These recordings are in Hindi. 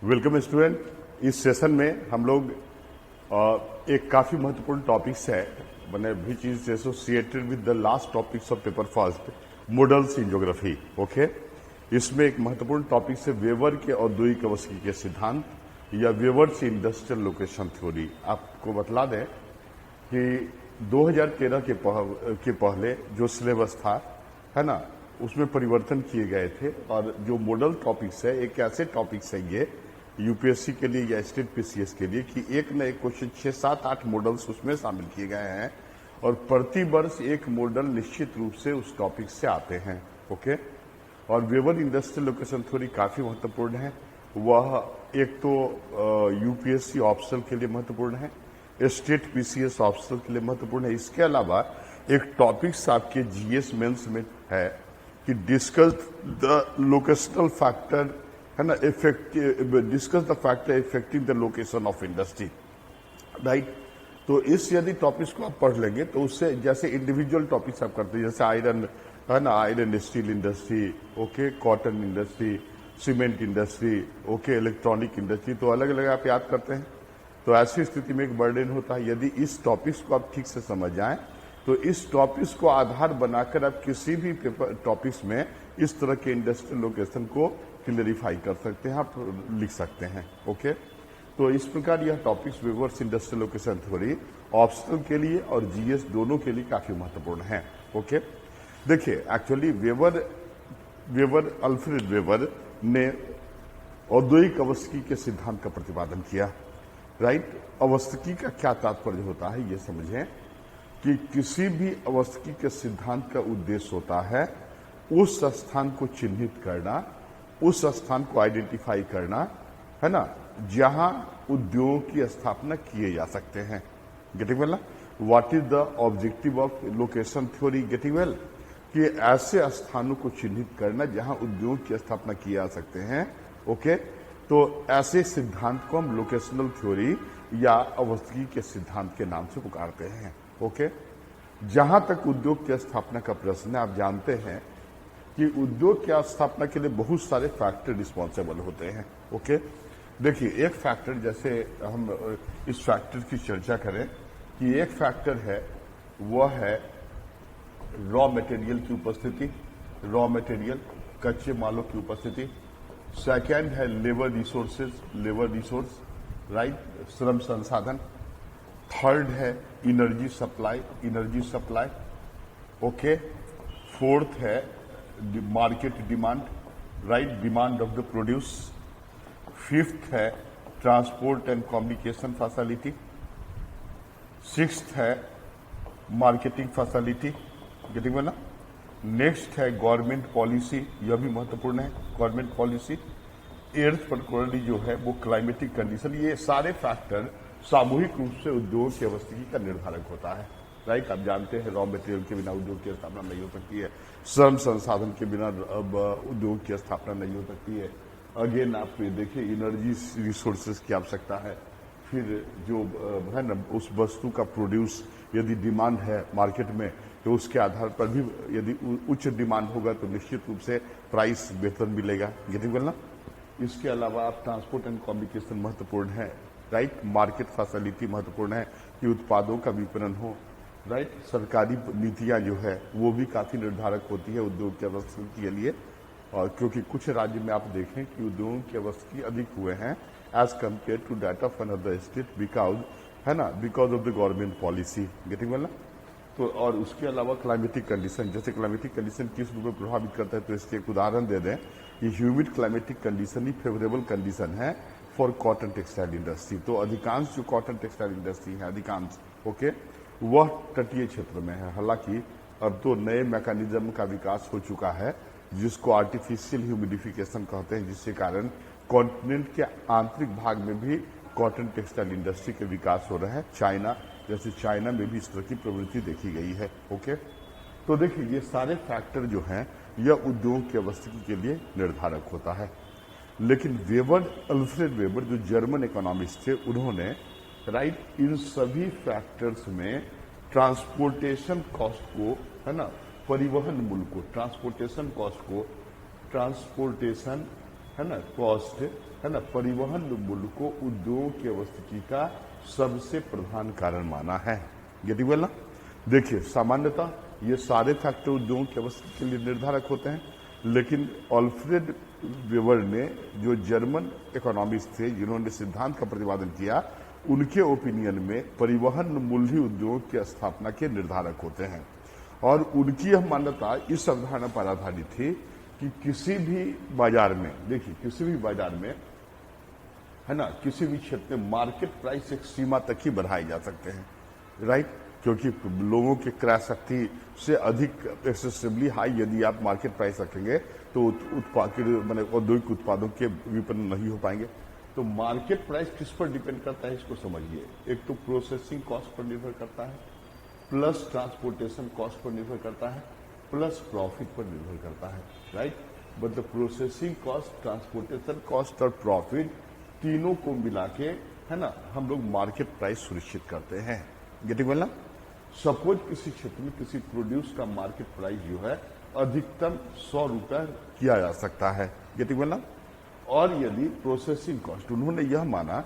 Welcome student. इस सेशन में हम लोग एक काफी महत्वपूर्ण टॉपिक्स है मैंने विच is associated with the last topics of paper first models in geography. Okay, इसमें एक महत्वपूर्ण टॉपिक है वेबर के औद्योगिक आवासिकी के सिद्धांत या वेबर्स इंडस्ट्रियल लोकेशन थ्योरी। आपको बतला दें कि 2013 के पहले जो सिलेबस था है ना, उसमें परिवर्तन किए गए थे और जो मॉडल टॉपिक्स है एक ऐसे टॉपिक्स है ये यूपीएससी के लिए या स्टेट पीसीएस के लिए कि एक न एक क्वेश्चन 6, 7, 8 मॉडल्स उसमें शामिल किए गए हैं और प्रति वर्ष एक मॉडल निश्चित रूप से उस टॉपिक से आते हैं। ओके, और वेबर इंडस्ट्रियल लोकेशन थ्योरी काफी महत्वपूर्ण है। वह एक तो यूपीएससी ऑप्शनल के लिए महत्वपूर्ण है, स्टेट पीसीएस ऑप्शनल के लिए महत्वपूर्ण है। इसके अलावा एक टॉपिक्स आपके जीएस मेंस में है कि डिस्कस द लोकेशनल फैक्टर है ना, discuss the factor affecting the location of industry, right. तो इस यदि टॉपिक्स को आप पढ़ लेंगे तो उससे जैसे इंडिविजुअल टॉपिक्स आप करते हैं जैसे आयरन है ना, iron steel industry, okay, cotton industry, cement industry, okay, electronic industry, तो अलग अलग आप याद करते हैं। तो ऐसी स्थिति में एक बर्डन होता है। यदि इस टॉपिक्स को आप ठीक से समझ जाएं तो इस टॉपिक्स को आधार बनाकर आप किसी भी पेपर टॉपिक्स में इस तरह के इंडस्ट्रियल लोकेशन को क्लियरिफाई कर सकते हैं, आप लिख सकते हैं। ओके, तो इस प्रकार यह topics Weber's industrial location theory optional के लिए और जीएस दोनों के लिए काफी महत्वपूर्ण है। ओके, देखिए एक्चुअली वेबर अल्फ्रेड वेबर ने औद्योगिक आवासिकी के सिद्धांत का प्रतिपादन किया, राइट। आवासिकी का क्या तात्पर्य होता है ये समझें कि किसी भी आवासिकी के सिद्धांत का उद्देश्य होता है उस स्थान को चिन्हित करना, उस स्थान को आइडेंटिफाई करना, है ना, जहां उद्योगों की स्थापना किए जा सकते हैं। गेटिंग वेल ना, what is the objective of location theory? Getting well कि ऐसे स्थानों को चिन्हित करना जहां उद्योगों की स्थापना किए जा सकते हैं। ओके, तो ऐसे सिद्धांत को हम लोकेशनल थ्योरी या आवासिकी के सिद्धांत के नाम से पुकारते हैं। ओके, जहां तक उद्योग की स्थापना का प्रश्न है, आप जानते हैं कि उद्योग की स्थापना के लिए बहुत सारे फैक्टर रिस्पॉन्सिबल होते हैं। ओके, देखिए एक फैक्टर, जैसे हम इस फैक्टर की चर्चा करें कि एक फैक्टर है वह है रॉ मटेरियल की उपस्थिति, रॉ मटेरियल कच्चे मालों की उपस्थिति। सेकेंड है labour resources, labour resource, right, श्रम संसाधन। थर्ड है energy supply, energy supply. Okay, fourth है market demand, right, demand of the produce. Fifth है transport and communication facility. Sixth है मार्केटिंग फैसिलिटी। गेटिंग ना, नेक्स्ट है गवर्नमेंट पॉलिसी, यह भी महत्वपूर्ण है, गवर्नमेंट पॉलिसी। एट्थ पर्टिकुलरली जो है वो क्लाइमेटिक कंडीशन। ये सारे फैक्टर सामूहिक रूप से उद्योग की आवासिकी का निर्धारक होता है, राइट। आप जानते हैं रॉ मटेरियल के बिना उद्योग की स्थापना नहीं हो सकती है, श्रम संसाधन के बिना उद्योग की स्थापना नहीं हो सकती है। अगेन आप देखिए एनर्जी रिसोर्सेज की आवश्यकता है। फिर जो है ना, उस वस्तु का प्रोड्यूस यदि डिमांड है मार्केट में तो उसके आधार पर भी यदि उच्च डिमांड होगा तो निश्चित रूप से प्राइस बेहतर मिलेगा। गेटिंग वेल ना, इसके अलावा आप ट्रांसपोर्ट एंड कम्युनिकेशन महत्वपूर्ण है, राइट। मार्केट फैसिलिटी महत्वपूर्ण है कि उत्पादों का विपणन हो, राइट। सरकारी नीतियां जो है वो भी काफी निर्धारक होती है उद्योग की आवासिकी के लिए, और क्योंकि कुछ राज्य में आप देखें कि उद्योगों की आवासिकी अधिक हुए हैं as compared to data of another state, because है ना, because of the government policy. Getting well ना, तो और उसके अलावा क्लाइमेटिक कंडीशन, जैसे क्लाइमेटिक कंडीशन किस रूप में प्रभावित करता है, तो इसके एक उदाहरण दे दें कि ह्यूमिड क्लाइमेटिक कंडीशन ही फेवरेबल कंडीशन है फॉर कॉटन टेक्सटाइल इंडस्ट्री। तो अधिकांश जो कॉटन टेक्सटाइल इंडस्ट्री है अधिकांश, ओके, वह तटीय क्षेत्र में है। हालांकि अब तो नए मैकेनिज्म का विकास हो चुका है जिसको आर्टिफिशियल ह्यूमिडिफिकेशन कहते हैं, जिसके कारण कॉन्टिनेंट के आंतरिक भाग में भी कॉटन टेक्सटाइल इंडस्ट्री के विकास हो रहा है। चाइना, जैसे चाइना में भी इस तरह की प्रवृत्ति देखी गई है। ओके, तो देखिए ये सारे फैक्टर जो हैं यह उद्योग की आवासिकी के लिए निर्धारक होता है। लेकिन वेबर, अल्फ्रेड वेबर जो जर्मन इकोनॉमिस्ट थे, उन्होंने राइट इन सभी फैक्टर्स में ट्रांसपोर्टेशन कॉस्ट को, है ना, परिवहन मूल्य को, ट्रांसपोर्टेशन कॉस्ट को, ट्रांसपोर्टेशन है ना, कॉस्ट, है ना, परिवहन मूल्य को उद्योगों की अवस्थिति का सबसे प्रधान कारण माना है। गेटिंग वेल ना? देखिए, सामान्यतः ये सारे फैक्टर उद्योगों की अवस्थिति के लिए निर्धारक होते हैं, लेकिन अल्फ्रेड वेबर ने, जो जर्मन इकोनॉमिस्ट थे जिन्होंने सिद्धांत का प्रतिपादन किया, उनके ओपिनियन में परिवहन मूल्य ही उद्योगों की स्थापना के निर्धारक होते हैं। और उनकी यह मान्यता इस अवधारणा पर आधारित थी कि किसी भी बाजार में, देखिए किसी भी बाजार में, है ना, किसी भी क्षेत्र में मार्केट प्राइस एक सीमा तक ही बढ़ाए जा सकते हैं, राइट, क्योंकि लोगों की क्रय शक्ति से अधिक एक्सेसिबली हाई यदि आप मार्केट प्राइस रखेंगे तो उत्पाद मैंने औद्योगिक उत्पादों के विपणन नहीं हो पाएंगे। तो मार्केट प्राइस किस पर डिपेंड करता है इसको समझिए। एक तो प्रोसेसिंग कॉस्ट पर निर्भर करता है, प्लस ट्रांसपोर्टेशन कॉस्ट पर निर्भर करता है, प्लस प्रॉफिट पर निर्भर करता है, राइट। मतलब प्रोसेसिंग कॉस्ट, ट्रांसपोर्टेशन कॉस्ट और प्रॉफिट तीनों को मिला के, है ना, हम लोग मार्केट प्राइस सुनिश्चित करते हैं। गेटिंग वेल ना? सपोज किसी क्षेत्र में किसी प्रोड्यूस का मार्केट प्राइस जो है अधिकतम 100 रुपए किया जा सकता है। गेटिंग वेल ना? और यदि प्रोसेसिंग कॉस्ट, उन्होंने यह माना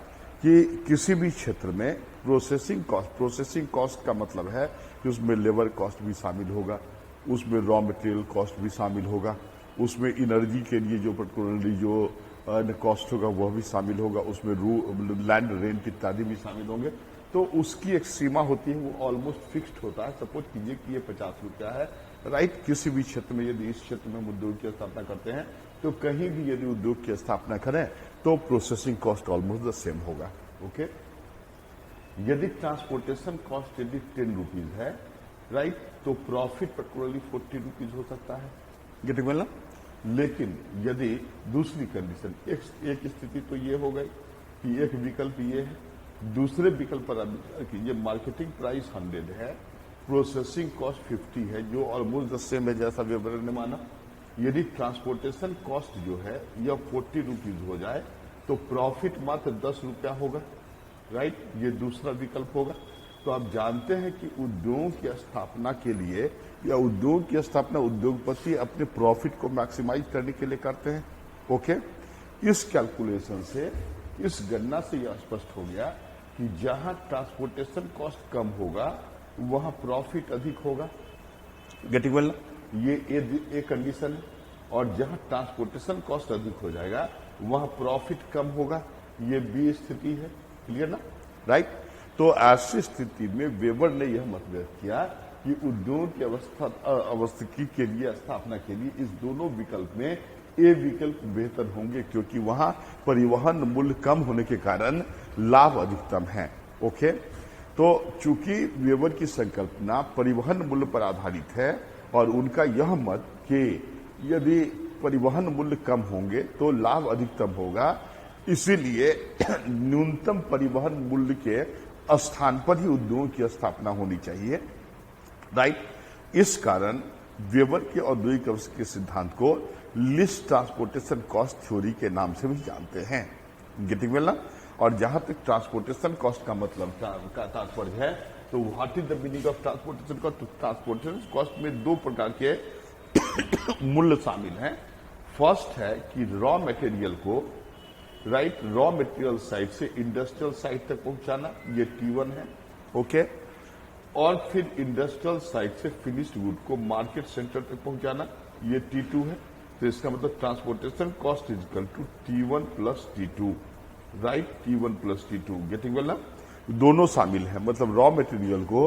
कि किसी भी क्षेत्र में प्रोसेसिंग कॉस्ट का मतलब है कि उसमें लेबर कॉस्ट भी शामिल होगा, उसमें रॉ मटेरियल कॉस्ट भी शामिल होगा, उसमें इनर्जी के लिए जो पर्टिकुलरली जो कॉस्ट होगा वह भी शामिल होगा, उसमें लैंड रेंट इत्यादि भी शामिल होंगे। तो उसकी एक सीमा होती है, वो ऑलमोस्ट फिक्स्ड होता है। सपोज कीजिए कि ये 50 रुपया है, राइट। किसी भी क्षेत्र में यदि इस क्षेत्र में हम उद्योग की स्थापना करते हैं तो कहीं भी यदि उद्योग की स्थापना करें तो processing cost almost the same होगा, ओके। यदि ट्रांसपोर्टेशन कॉस्ट यदि 10 रुपीज है, राइट, तो प्रॉफिट पर्टिकुलरली 40 रुपीज हो सकता है। गेटिंग वेल ना? लेकिन यदि दूसरी कंडीशन, एक स्थिति तो ये हो गई कि एक विकल्प ये है, दूसरे विकल्प पर ये मार्केटिंग प्राइस 100 है, प्रोसेसिंग कॉस्ट 50 है, जो ऑलमोस्ट द सेम है जैसा वेबर ने माना। यदि ट्रांसपोर्टेशन कॉस्ट जो है यह 40 रुपीज हो जाए तो प्रॉफिट मात्र 10 रुपया होगा, राइट। ये दूसरा विकल्प होगा। तो आप जानते हैं कि उद्योग की स्थापना के लिए या उद्योग की स्थापना उद्योगपति अपने प्रॉफिट को मैक्सिमाइज करने के लिए करते हैं, ओके। इस कैलकुलेशन से, इस गणना से यह स्पष्ट हो गया कि जहां ट्रांसपोर्टेशन कॉस्ट कम होगा वहां प्रॉफिट अधिक होगा। Getting well? ये एक कंडीशन है। और जहां ट्रांसपोर्टेशन कॉस्ट अधिक हो जाएगा वहां प्रॉफिट कम होगा, ये बी स्थिति है। क्लियर ना? राइट। तो ऐसी स्थिति में वेबर ने यह मत व्यक्त किया कि उद्योग की अवस्थिति के लिए, स्थापना के लिए इस दोनों विकल्प में ए विकल्प बेहतर होंगे, क्योंकि वहां परिवहन मूल्य कम होने के कारण लाभ अधिकतम है, ओके। तो चूंकि वेबर की संकल्पना परिवहन मूल्य पर आधारित है और उनका यह मत कि यदि परिवहन मूल्य कम होंगे तो लाभ अधिकतम होगा, इसीलिए न्यूनतम परिवहन मूल्य के स्थान पर ही उद्योगों की स्थापना होनी चाहिए, राइट। इस कारण वेबर के औद्योगिक अवस्था के सिद्धांत को लिस्ट ट्रांसपोर्टेशन कॉस्ट थ्योरी के नाम से भी जानते हैं। गेटिंग वेल ना? और जहां तक ट्रांसपोर्टेशन कॉस्ट का मतलब का तात्पर्य है, तो what is the meaning of transportation cost? Transportation cost में 2 प्रकार के मूल्य शामिल हैं। फर्स्ट है कि रॉ मटेरियल को, राइट, रॉ मटेरियल साइट से इंडस्ट्रियल साइट तक पहुंचाना, ये T1 है, ओके। और फिर इंडस्ट्रियल साइट से फिनिश्ड गुड को मार्केट सेंटर तक पहुंचाना, ये T2 है। तो इसका मतलब transportation cost is equal to T1 plus T2, right, T1 plus T2। Getting well ना? दोनों शामिल है। मतलब रॉ मटेरियल को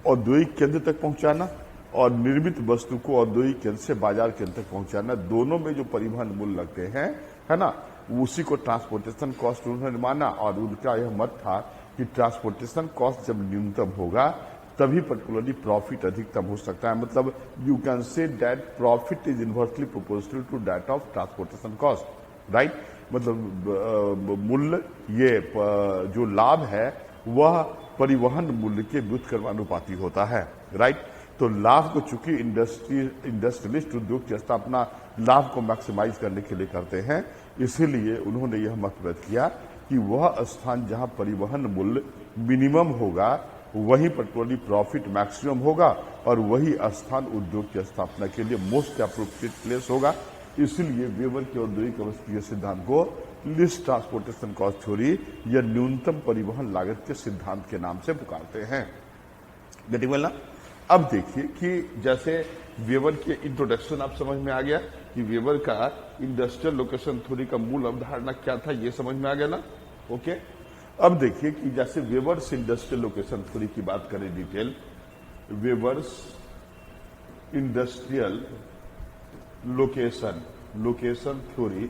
औद्योगिक केंद्र तक पहुंचाना और निर्मित वस्तु को औद्योगिक केंद्र से बाजार केंद्र तक पहुंचाना, दोनों में जो परिवहन मूल्य लगते हैं, है ना, उसी को ट्रांसपोर्टेशन कॉस्ट उन्होंने माना। और उनका यह मत था कि ट्रांसपोर्टेशन कॉस्ट जब न्यूनतम होगा तभी पर्टिकुलरली प्रॉफिट अधिकतम हो सकता है। मतलब you can say that profit is inversely proportional to that of transportation cost, right. मतलब मूल्य, ये जो लाभ है वह परिवहन मूल्य के व्युत्क्रमानुपाती होता है, राइट। तो लाभ को चूंकि इंडस्ट्रियलिस्ट उद्योग की स्थापना लाभ को मैक्सिमाइज करने के लिए करते हैं, इसीलिए उन्होंने यह मत व्यक्त किया कि वह स्थान जहां परिवहन मूल्य मिनिमम होगा वही पर्टिकुलरली प्रॉफिट मैक्सिमम होगा और वही स्थान उद्योग की स्थापना के लिए मोस्ट अप्रोप्रिएट प्लेस होगा। इसलिए वेबर के औद्योगिक अवस्थी के सिद्धांत को लीस्ट ट्रांसपोर्टेशन कॉस्ट थ्योरी या न्यूनतम परिवहन लागत के सिद्धांत के नाम से पुकारते हैं। गेटिंग वेल ना? अब देखिए कि जैसे वेबर के इंट्रोडक्शन आप समझ में आ गया कि वेबर का इंडस्ट्रियल लोकेशन थ्योरी का मूल अवधारणा क्या था, ये समझ में आ गया ना? ओके। अब देखिए कि जैसे वेबर्स इंडस्ट्रियल लोकेशन थ्योरी की बात करें detail, Weber's industrial location theory,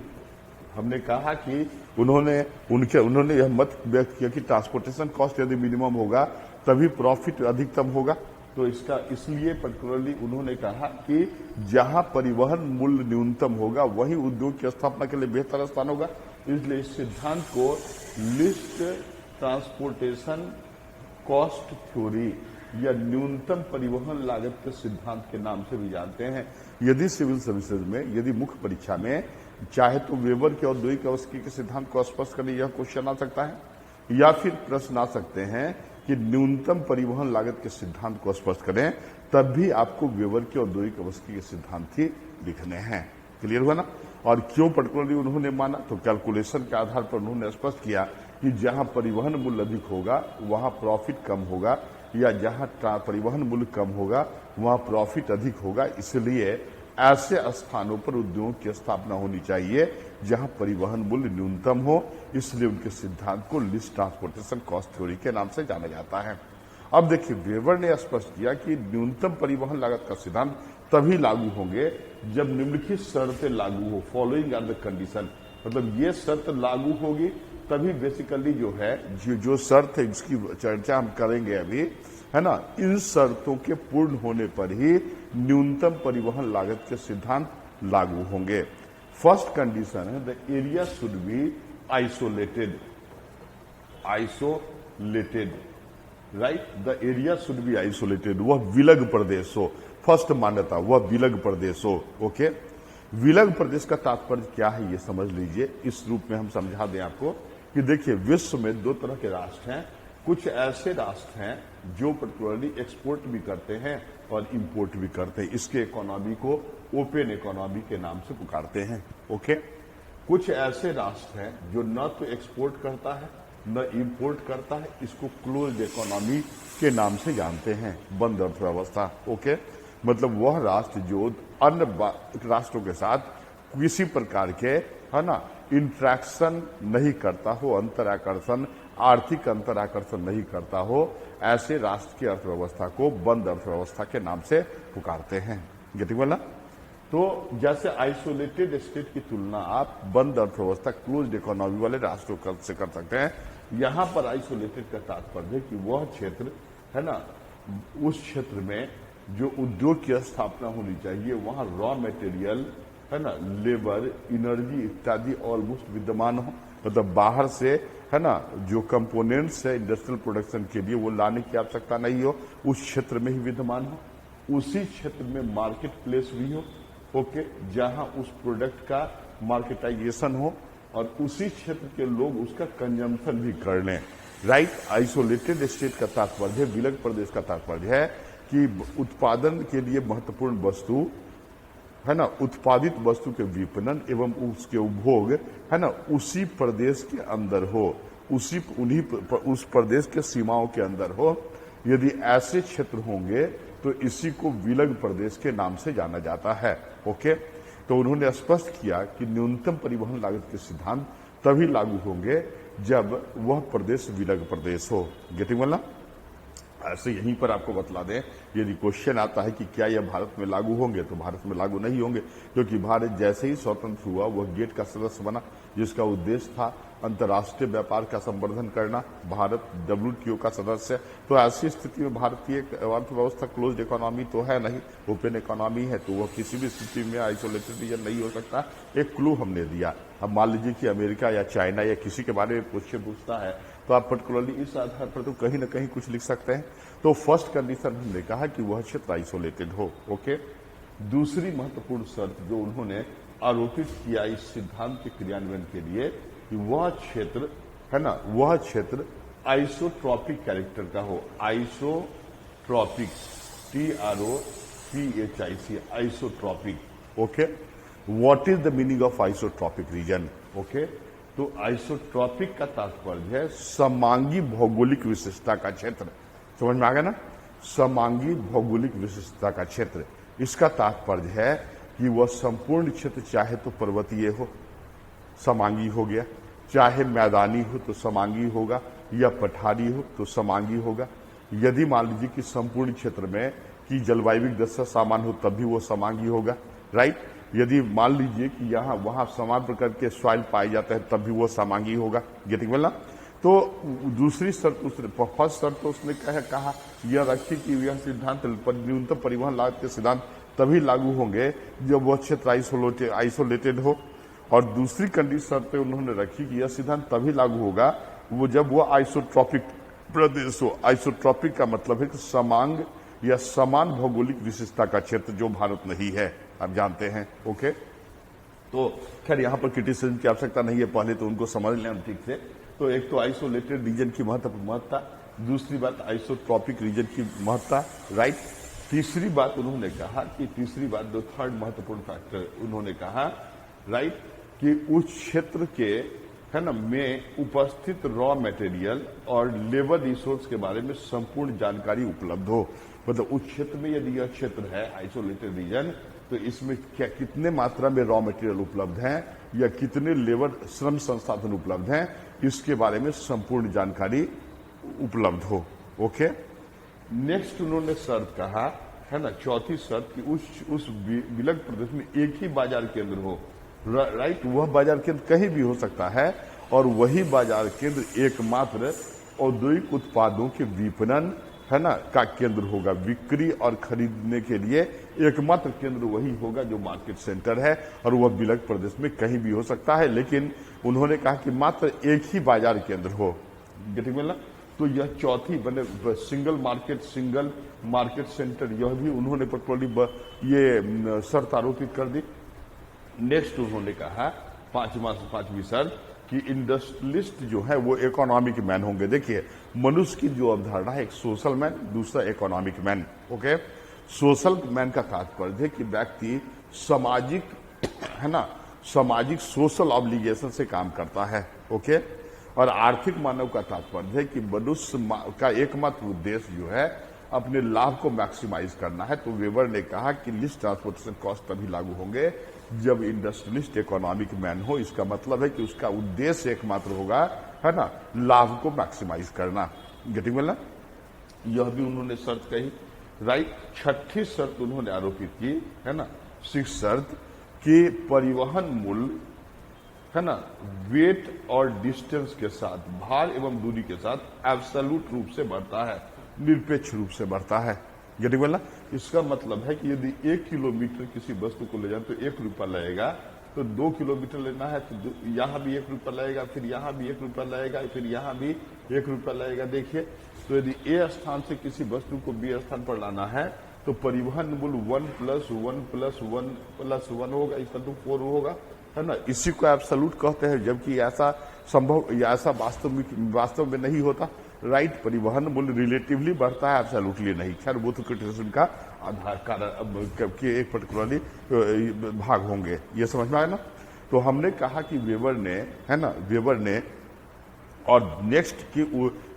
हमने कहा कि उन्होंने यह मत व्यक्त किया कि ट्रांसपोर्टेशन कॉस्ट यदि मिनिमम होगा तभी प्रॉफिट अधिकतम होगा। तो इसका इसलिए पर्टिकुलरली उन्होंने कहा कि जहां परिवहन मूल्य न्यूनतम होगा वही उद्योग की स्थापना के लिए बेहतर स्थान होगा। इसलिए इस सिद्धांत को लीस्ट ट्रांसपोर्टेशन कॉस्ट थ्योरी या न्यूनतम परिवहन लागत के सिद्धांत के नाम से भी जानते हैं। यदि सिविल सर्विसेज में यदि मुख्य परीक्षा में चाहे तो वेबर के औद्योगिक अवस्थी के सिद्धांत को स्पष्ट करने यह क्वेश्चन आ सकता है या फिर प्रश्न आ सकते हैं कि न्यूनतम परिवहन लागत के सिद्धांत को स्पष्ट करें, तब भी आपको वेबर के औद्योगिक अवस्थी के सिद्धांत ही लिखने हैं। क्लियर हुआ ना? और क्यों पर्टिकुलरली उन्होंने माना, तो कैलकुलेशन के आधार पर उन्होंने स्पष्ट किया कि जहां परिवहन मूल्य अधिक होगा वहां प्रॉफिट कम होगा, या जहां परिवहन मूल्य कम होगा वहां प्रॉफिट अधिक होगा। इसलिए ऐसे स्थानों पर उद्योगों की स्थापना होनी चाहिए जहां परिवहन मूल्य न्यूनतम हो। इसलिए उनके सिद्धांत को लीस्ट ट्रांसपोर्टेशन कॉस्ट थ्योरी के नाम से जाना जाता है। अब देखिए वेबर ने स्पष्ट किया कि न्यूनतम परिवहन लागत का सिद्धांत तभी लागू होंगे जब निम्नलिखित शर्तें लागू हो। फॉलोइंग आर द कंडीशन, मतलब ये शर्त लागू होगी तभी बेसिकली जो है जो शर्त है जिसकी चर्चा हम करेंगे अभी, है ना, इन शर्तों के पूर्ण होने पर ही न्यूनतम परिवहन लागत के सिद्धांत लागू होंगे। फर्स्ट कंडीशन है the area should be isolated, right, the area should be isolated, वह विलग प्रदेश हो। फर्स्ट मान्यता वह विलग प्रदेश हो। ओके, विलग प्रदेश का तात्पर्य क्या है ये समझ लीजिए। इस रूप में हम समझा दें आपको कि देखिए विश्व में दो तरह के राष्ट्र हैं। कुछ ऐसे राष्ट्र हैं जो पर्टिकुलरली एक्सपोर्ट भी करते हैं और इंपोर्ट भी करते हैं। इसके इकोनॉमी को ओपन इकोनॉमी के नाम से पुकारते हैं। ओके, कुछ ऐसे राष्ट्र हैं जो न तो एक्सपोर्ट करता है न इंपोर्ट करता है, इसको क्लोज्ड इकोनॉमी के नाम से जानते हैं, बंद अर्थव्यवस्था। ओके, मतलब वह राष्ट्र जो अन्य राष्ट्रों के साथ किसी प्रकार के, है ना, इंट्रैक्शन नहीं करता हो, अंतराकर्षण, आर्थिक अंतराकर्षण नहीं करता हो, ऐसे राष्ट्र की अर्थव्यवस्था को बंद अर्थव्यवस्था के नाम से पुकारते हैं। गेटिंग वेल ना? तो जैसे आइसोलेटेड स्टेट की तुलना आप बंद अर्थव्यवस्था क्लोज्ड इकोनॉमी वाले राष्ट्रों से कर सकते हैं। यहां पर आइसोलेटेड का तात्पर्य है कि वह क्षेत्र, है ना, उस क्षेत्र में जो उद्योग की स्थापना होनी चाहिए वहां रॉ मटेरियल, है ना, लेबर, एनर्जी इत्यादि ऑलमोस्ट विद्यमान हो। मतलब बाहर से, है ना, जो कंपोनेंट्स है इंडस्ट्रियल प्रोडक्शन के लिए वो लाने की आवश्यकता नहीं हो, उस क्षेत्र में ही विद्यमान हो। उसी क्षेत्र में मार्केट प्लेस भी हो, ओके, जहां उस प्रोडक्ट का मार्केटाइजेशन हो और उसी क्षेत्र के लोग उसका कंजम्पशन भी कर लें। राइट, आइसोलेटेड स्टेट का तात्पर्य, विलग प्रदेश का तात्पर्य है कि उत्पादन के लिए महत्वपूर्ण वस्तु, है ना, उत्पादित वस्तु के विपणन एवं उसके उपभोग, है ना, उसी प्रदेश के अंदर हो, उस प्रदेश के सीमाओं के अंदर हो। यदि ऐसे क्षेत्र होंगे तो इसी को विलग प्रदेश के नाम से जाना जाता है। ओके, तो उन्होंने स्पष्ट किया कि न्यूनतम परिवहन लागत के सिद्धांत तभी लागू होंगे जब वह प्रदेश विलग प्रदेश हो। गेटिंग वेल ना? ऐसे यहीं पर आपको बतला दें, यदि क्वेश्चन आता है कि क्या यह भारत में लागू होंगे, तो भारत में लागू नहीं होंगे, क्योंकि भारत जैसे ही स्वतंत्र हुआ वह गेट का सदस्य बना, जिसका उद्देश्य था अंतर्राष्ट्रीय व्यापार का संवर्धन करना। भारत WTO का सदस्य है, तो ऐसी स्थिति में भारतीय अर्थव्यवस्था क्लोज्ड इकोनॉमी तो है नहीं, ओपन इकोनॉमी है, तो वह किसी भी स्थिति में आइसोलेटेड रीजन नहीं हो सकता। एक क्लू हमने दिया। अब मान लीजिए कि अमेरिका या चाइना या किसी के बारे में क्वेश्चन पूछता है तो आप पर्टिकुलरली इस आधार पर तो कहीं ना कहीं कुछ लिख सकते हैं। तो फर्स्ट कंडीशन हमने कहा कि वह क्षेत्र आइसोलेटेड हो। ओके, दूसरी महत्वपूर्ण शर्त जो उन्होंने आरोपित किया इस सिद्धांत के क्रियान्वयन के लिए कि वह क्षेत्र, है ना, वह क्षेत्र आइसोट्रॉपिक कैरेक्टर का हो। Isotropic, TROPIC, isotropic. Okay, what is the meaning of isotropic region? Okay, तो आइसोट्रॉपिक का तात्पर्य है समांगी भौगोलिक विशेषता का क्षेत्र। समझ में आ गया ना? समांगी भौगोलिक विशेषता का क्षेत्र, इसका तात्पर्य है कि वह संपूर्ण क्षेत्र चाहे तो पर्वतीय हो, समांगी हो गया, चाहे मैदानी हो तो समांगी होगा, या पठारी हो तो समांगी होगा। यदि मान लीजिए कि संपूर्ण क्षेत्र में की जलवायु दशा सामान्य हो तब भी वो समांगी होगा, राइट। यदि मान लीजिए कि यहाँ वहां समान प्रकार के सॉइल पाए जाते हैं तब भी वो समांगी होगा। गेटिंग वेल ना? तो दूसरी शर्त उसने, फर्स्ट शर्त तो उसने कहा यह रखी कि यह सिद्धांत न्यूनतम परिवहन लागत के सिद्धांत तभी लागू होंगे जब वह क्षेत्र आइसोलेटेड हो, और दूसरी कंडीशन शर्त उन्होंने रखी कि यह सिद्धांत तभी लागू होगा वो जब वह आइसोट्रॉपिक प्रदेश हो। आइसोट्रॉपिक का मतलब है कि समांग या समान भौगोलिक विशेषता का क्षेत्र, जो भारत नहीं है, आप जानते हैं। ओके, तो खैर यहां पर क्रिटिसिज्म की आवश्यकता नहीं है, पहले तो उनको समझ लें हम ठीक से। तो एक तो आइसोलेटेड रीजन की महत्ता, दूसरी बात आइसोट्रॉपिक रीजन की महत्ता, राइट। तीसरी बात उन्होंने कहा कि जो थर्ड महत्वपूर्ण फैक्टर उन्होंने कहा, राइट, कि उस क्षेत्र के है ना में उपस्थित रॉ मटेरियल और लेबर रिसोर्स के बारे में संपूर्ण जानकारी उपलब्ध हो। मतलब उस क्षेत्र में यदि यह क्षेत्र है आइसोलेटेड रीजन, तो इसमें क्या कितने मात्रा में रॉ मटेरियल उपलब्ध हैं या कितने लेबर श्रम संसाधन उपलब्ध हैं, इसके बारे में संपूर्ण जानकारी उपलब्ध हो। ओके, नेक्स्ट उन्होंने शर्त कहा, है ना, चौथी शर्त कि उस विलग प्रदेश में एक ही बाजार केंद्र हो, राइट। वह बाजार केंद्र कहीं भी हो सकता है, और वही बाजार केंद्र एकमात्र औद्योगिक उत्पादों के विपणन, है ना, का केंद्र होगा। बिक्री और खरीदने के लिए एकमात्र केंद्र वही होगा जो मार्केट सेंटर है, और वह विलग प्रदेश में कहीं भी हो सकता है, लेकिन उन्होंने कहा कि मात्र एक ही बाजार केंद्र हो। गेटिंग मिला? तो यह चौथी बने सिंगल मार्केट सेंटर, यह भी उन्होंने पर्टिकुलरली ये शर्त आरोपित कर दी। नेक्स्ट उन्होंने कहा पांचवी शर्त कि इंडस्ट्रियलिस्ट जो है वो इकोनॉमिक मैन होंगे। देखिए, मनुष्य की जो अवधारणा है, एक सोशल मैन, दूसरा economic man. Okay, social man का तात्पर्य है कि व्यक्ति सामाजिक, है ना, सामाजिक सोशल ऑब्लिगेशन से काम करता है। ओके, और आर्थिक मानव का तात्पर्य है कि मनुष्य का एकमात्र उद्देश्य जो है अपने लाभ को मैक्सिमाइज करना है। तो वेबर ने कहा कि लिस्ट ट्रांसपोर्टेशन कॉस्ट तभी लागू होंगे जब इंडस्ट्रियलिस्ट इकोनॉमिक मैन हो। इसका मतलब है कि उसका उद्देश्य एकमात्र होगा, है ना, लाभ को मैक्सिमाइज करना। गेटिंग वेल ना? यह भी उन्होंने शर्त कही, राइट। छठी शर्त उन्होंने आरोपित की, है ना, सिक्स शर्त, कि परिवहन मूल्य, है ना, वेट और डिस्टेंस के साथ, भार एवं दूरी के साथ एब्सोल्यूट रूप से बढ़ता है, निरपेक्ष रूप से बढ़ता है। गेटिंग वेल ना? इसका मतलब है कि यदि 1 किलोमीटर किसी वस्तु को ले जाए तो 1 रुपया लगेगा, तो 2 किलोमीटर लेना है तो यहाँ भी 1 रुपया लगेगा, फिर यहाँ भी 1 रुपया लगेगा, फिर यहाँ भी 1 रुपया लगेगा। देखिए, तो यदि ए स्थान से किसी वस्तु को बी स्थान पर लाना है तो परिवहन मूल्य 1 + 1 + 1 + 1 होगा, इक्वल टू 4 होगा, है ना। इसी को एब्सोल्यूट कहते हैं, जबकि ऐसा संभव या ऐसा वास्तव में नहीं होता, राइट। परिवहन मूल्य रिलेटिवली बढ़ता है, एब्सोल्युटली नहीं। खैर वो तो क्रिटिसिज्म का आधार कारण के एक पर्टिकुलरली भाग होंगे, ये समझ में आया ना। तो हमने कहा कि वेबर ने, है ना, वेबर ने, और नेक्स्ट की,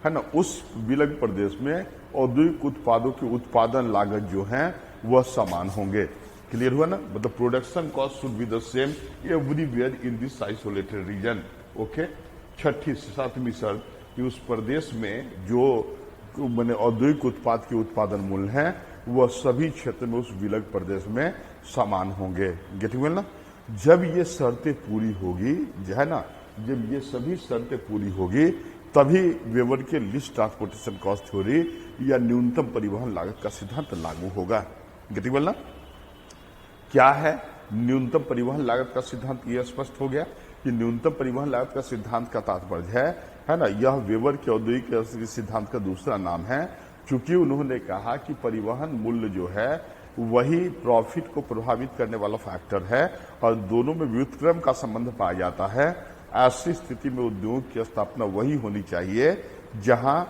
है ना, उस विलग प्रदेश में औद्योगिक उत्पादों की उत्पादन लागत जो है वह समान होंगे। क्लियर हुआ ना? मतलब production cost should be the same everywhere in this isolated region. Okay, सातवीं शर्त कि उस प्रदेश में जो मैंने औद्योगिक उत्पाद के उत्पादन मूल्य हैं वह सभी क्षेत्र में उस विलग प्रदेश में समान होंगे। गेटिंग वेल ना? जब ये शर्तें पूरी होगी, है ना, जब ये सभी शर्तें पूरी होगी तभी वेबर के लिस्ट ट्रांसपोर्टेशन कॉस्ट थ्योरी या न्यूनतम परिवहन लागत का सिद्धांत लागू होगा। गेटिंग वेल ना? क्या है न्यूनतम परिवहन लागत का सिद्धांत? यह स्पष्ट हो गया कि न्यूनतम परिवहन लागत का सिद्धांत का तात्पर्य है ना, यह वेबर के औद्योगिक सिद्धांत का दूसरा नाम है, क्योंकि उन्होंने कहा कि परिवहन मूल्य जो है वही प्रॉफिट को प्रभावित करने वाला फैक्टर है और दोनों में व्युत्क्रम का संबंध पाया जाता है। ऐसी स्थिति में उद्योग की स्थापना वही होनी चाहिए जहां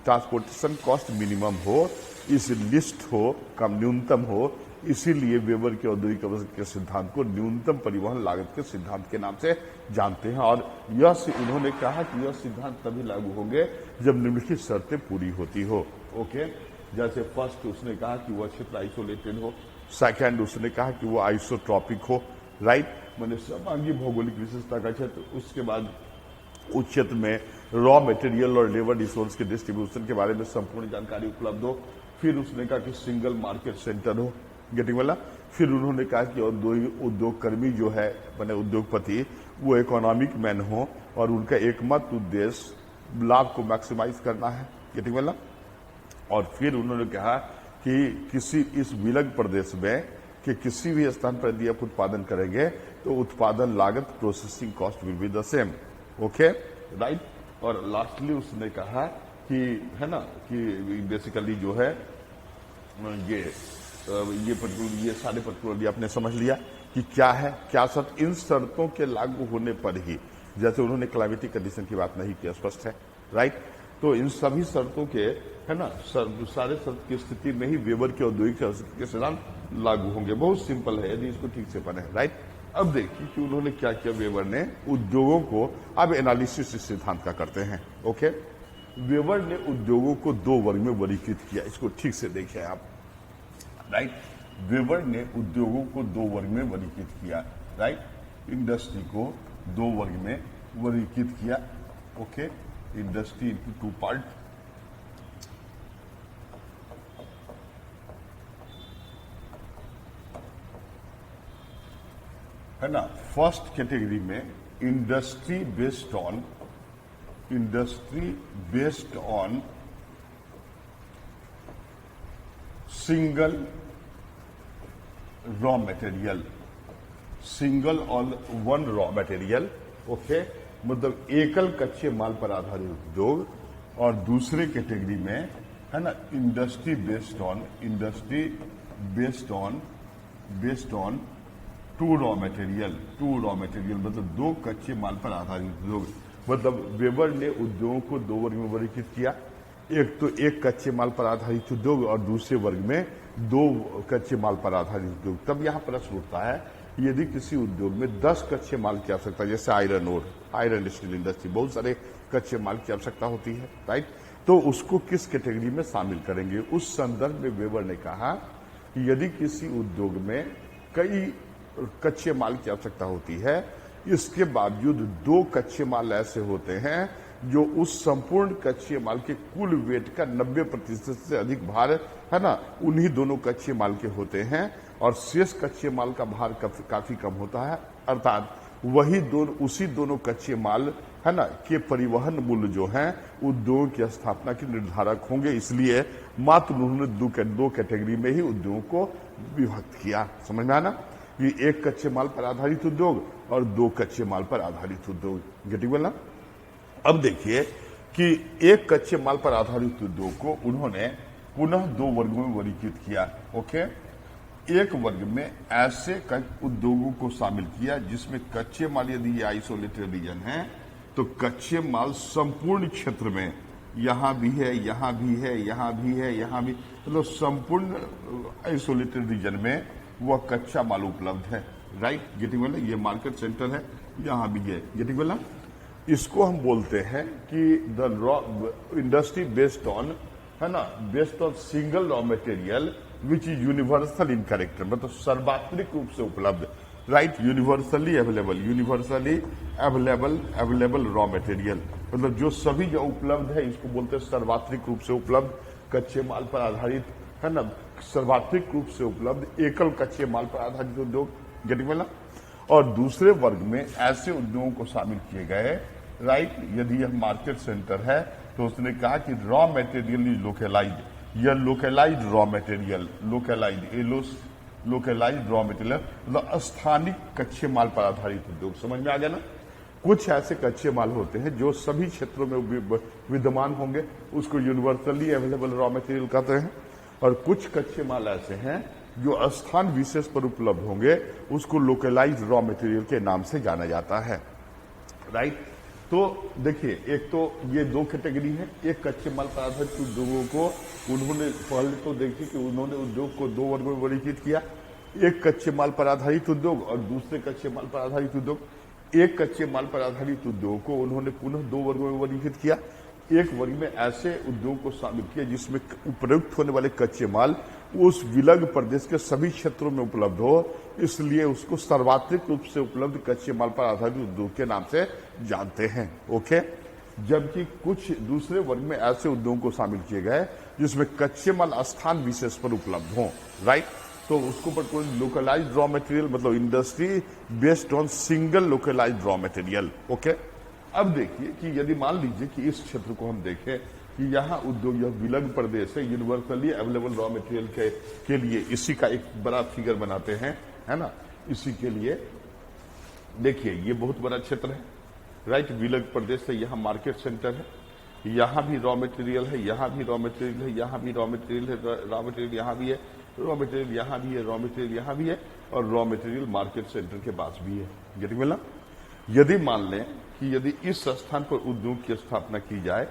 ट्रांसपोर्टेशन कॉस्ट मिनिमम हो, इस लिस्ट हो, कम न्यूनतम हो, इसीलिए वेबर के औद्योगिक अवसर के सिद्धांत को न्यूनतम परिवहन लागत के सिद्धांत के नाम से जानते हैं। और उन्होंने कहा कि यह सिद्धांत तभी लागू होंगे जब निम्नलिखित शर्तें पूरी होती हो। ओके, जैसे फर्स्ट उसने कहा कि वह क्षेत्र आइसोलेटेड हो, सेकंड उसने कहा कि वो आइसोट्रॉपिक हो, राइट, माने समांगी भौगोलिक विशेषता का क्षेत्र। उसके बाद उस क्षेत्र में रॉ मटेरियल और लेबर रिसोर्स के डिस्ट्रीब्यूशन के बारे में संपूर्ण जानकारी उपलब्ध हो। फिर उसने कहा कि सिंगल मार्केट सेंटर हो, गेटिंग वाला। फिर उन्होंने कहा कि उद्योग कर्मी जो है माने उद्योगपति वो इकोनॉमिक मैन हो और उनका एकमात्र उद्देश्य लाभ को मैक्सिमाइज करना है, गेटिंग वाला। और फिर उन्होंने कहा कि किसी इस विलग प्रदेश में कि किसी भी स्थान पर यदि आप उत्पादन करेंगे तो उत्पादन लागत processing cost will be the same. Okay, right. और लास्टली उसने कहा कि है ना कि बेसिकली जो है ये सारे पर्टिकुलरली आपने समझ लिया कि क्या है क्या शर्त। इन शर्तों के लागू होने पर ही, जैसे उन्होंने क्लाइमेटिक कंडीशन की बात नहीं की, स्पष्ट है, राइट। तो इन सभी शर्तों के है ना सारे शर्त की स्थिति में ही वेबर के औद्योगिक के सिद्धांत लागू होंगे। बहुत सिंपल है यदि इसको ठीक से पढ़े, राइट। अब देखिए कि उन्होंने क्या किया वेबर ने उद्योगों को, अब एनालिसिस इस सिद्धांत का करते हैं। ओके, वेबर ने उद्योगों को दो वर्ग में वर्गीकृत किया, इसको ठीक से देखिए आप, राइट। वेबर ने उद्योगों को दो वर्ग में वर्गीकृत किया, राइट। इंडस्ट्री को दो वर्ग में वर्गीकृत किया। Okay, industry into two part. है ना, फर्स्ट कैटेगरी में industry based on single raw material, single on one raw material. Okay, मतलब एकल कच्चे माल पर आधारित उद्योग। और दूसरे कैटेगरी में है ना industry based on two raw material मतलब दो कच्चे माल पर आधारित उद्योग। मतलब वेबर ने उद्योगों को दो वर्ग में वर्गीकृत किया, एक तो एक कच्चे माल पर आधारित उद्योग और दूसरे वर्ग में दो कच्चे माल पर आधारित उद्योग। तब यहां प्रश्न उठता है, यदि किसी उद्योग में 10 कच्चे माल की आवश्यकता, जैसे आयरन स्टील इंडस्ट्री, बहुत सारे कच्चे माल की आवश्यकता होती है, राइट, तो उसको किस कैटेगरी में शामिल करेंगे। उस संदर्भ में वेबर ने कहा कि यदि किसी उद्योग में कई कच्चे माल की आवश्यकता होती है, इसके बावजूद दो कच्चे माल ऐसे होते हैं जो उस संपूर्ण कच्चे माल के कुल वेट का 90% से अधिक भार है ना उन्हीं दोनों कच्चे माल के होते हैं और शेष कच्चे माल का भार काफी कम होता है। अर्थात उसी दोनों कच्चे माल है ना के परिवहन मूल्य जो हैं उद्योग की स्थापना के निर्धारक होंगे। इसलिए मात्र उन्होंने दो कैटेगरी में ही उद्योगों को विभक्त किया। समझ में आना, कि एक कच्चे माल पर आधारित उद्योग और दो कच्चे माल पर आधारित उद्योग। गेटिंग वेल ना। अब देखिए कि एक कच्चे माल पर आधारित उद्योग को उन्होंने पुनः दो वर्गों में वर्गीकृत किया। ओके, एक वर्ग में ऐसे उद्योगों को शामिल किया जिसमें कच्चे माल, यदि ये आइसोलेटेड रीजन है तो कच्चे माल संपूर्ण क्षेत्र में यहां भी है, यहां भी है, यहां भी है, यहां भी, मतलब संपूर्ण आइसोलेटेड रीजन में वह कच्चा माल उपलब्ध है, राइट। गेटिंग वेल, ये मार्केट सेंटर है, यहां भी है। गेटिंग वेल, इसको हम बोलते हैं कि the raw industry based on है ना based on single raw material which is universal in character, मतलब सर्वात्रिक रूप से उपलब्ध, right, universally available raw material, मतलब जो सभी जो उपलब्ध है इसको बोलते हैं सर्वात्रिक रूप से उपलब्ध कच्चे माल पर आधारित, है ना, सर्वात्रिक रूप से उपलब्ध एकल कच्चे माल पर आधारित उद्योग। Getting well. और दूसरे वर्ग में ऐसे उद्योगों को शामिल किए गए, राइट, यदि यह मार्केट सेंटर है तो उसने कहा कि रॉ मटेरियल इज लोकलाइज्ड, यह localised raw material, localised raw material मतलब स्थानिक कच्चे माल पर आधारित उद्योग। समझ में आ गया ना। कुछ ऐसे कच्चे माल होते हैं जो सभी क्षेत्रों में विद्यमान होंगे, उसको यूनिवर्सली अवेलेबल रॉ मटेरियल कहते हैं। और कुछ कच्चे माल ऐसे हैं जो स्थान विशेष पर उपलब्ध होंगे, उसको लोकलाइज्ड रॉ मटेरियल के नाम से जाना जाता है, राइट। तो देखिए, एक तो ये दो कैटेगरी है। एक कच्चे माल पर आधारित उद्योगों को उन्होंने पहले तो देखिए कि उन्होंने उद्योग को दो वर्गों में वर्गीकृत किया। एक कच्चे माल पर आधारित उद्योग और दूसरे कच्चे माल पर आधारित उद्योग। एक कच्चे माल पर आधारित उद्योग को उन्होंने पुनः दो वर्गों में वर्गीकृत किया। एक वर्ग में ऐसे उद्योग को शामिल किया जिसमें प्रयुक्त होने वाले कच्चे माल उस विलग प्रदेश के सभी क्षेत्रों में उपलब्ध हो, इसलिए उसको सर्वात्रिक रूप से उपलब्ध कच्चे माल पर आधारित उद्योग के नाम से जानते हैं। ओके, जबकि कुछ दूसरे वर्ग में ऐसे उद्योगों को शामिल किए गए जिसमें कच्चे माल स्थान विशेष पर उपलब्ध हो, राइट। तो उसको पर कोई लोकलाइज्ड रॉ मटेरियल, मतलब industry based on single localised raw material. Okay, अब देखिए कि यदि मान लीजिए कि इस क्षेत्र को हम देखें कि यहाँ उद्योग, यह विलग प्रदेश है, यूनिवर्सली अवेलेबल रॉ मटेरियल के लिए इसी का एक बड़ा फिगर बनाते हैं, है ना। इसी के लिए देखिए ये बहुत बड़ा क्षेत्र है, राइट। विलग प्रदेश है, यहाँ मार्केट सेंटर है, यहाँ भी रॉ मटेरियल है, यहाँ भी रॉ मटेरियल है, यहाँ भी रॉ मटेरियल है, रॉ मटेरियल यहाँ भी है, रॉ मटेरियल यहाँ भी है, रॉ मटेरियल यहाँ भी है, और रॉ मटेरियल मार्केट सेंटर के पास भी है। गेटिंग मिला। यदि मान लें कि यदि इस स्थान पर उद्योग की स्थापना की जाए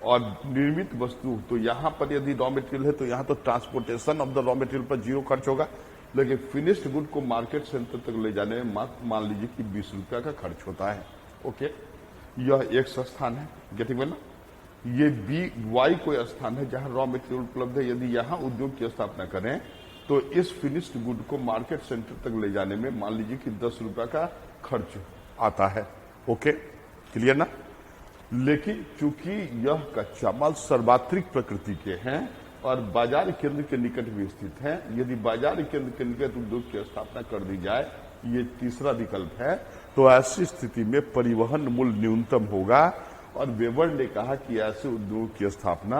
और निर्मित वस्तु, तो यहां पर यदि रॉ मटेरियल है तो यहां तो transportation of the raw material पर 0 खर्च होगा, लेकिन फिनिश्ड गुड को मार्केट सेंटर तक ले जाने में मान लीजिए कि 20 रुपया का खर्च होता है। ओके, यह एक स्थान है। Getting well. ये वाई कोई स्थान है जहां रॉ मटेरियल उपलब्ध है। यदि यहां उद्योग की स्थापना करें तो इस फिनिश्ड गुड को मार्केट सेंटर तक ले जाने में मान लीजिए कि 10 रुपया का खर्च आता है। ओके, क्लियर ना। लेकिन चूंकि यह कच्चा माल सर्वात्रिक प्रकृति के हैं और बाजार केंद्र के निकट भी स्थित है, यदि बाजार केंद्र के निकट उद्योग की स्थापना कर दी जाए, ये तीसरा विकल्प है, तो ऐसी स्थिति में परिवहन मूल्य न्यूनतम होगा। और वेबर ने कहा कि ऐसे उद्योग की स्थापना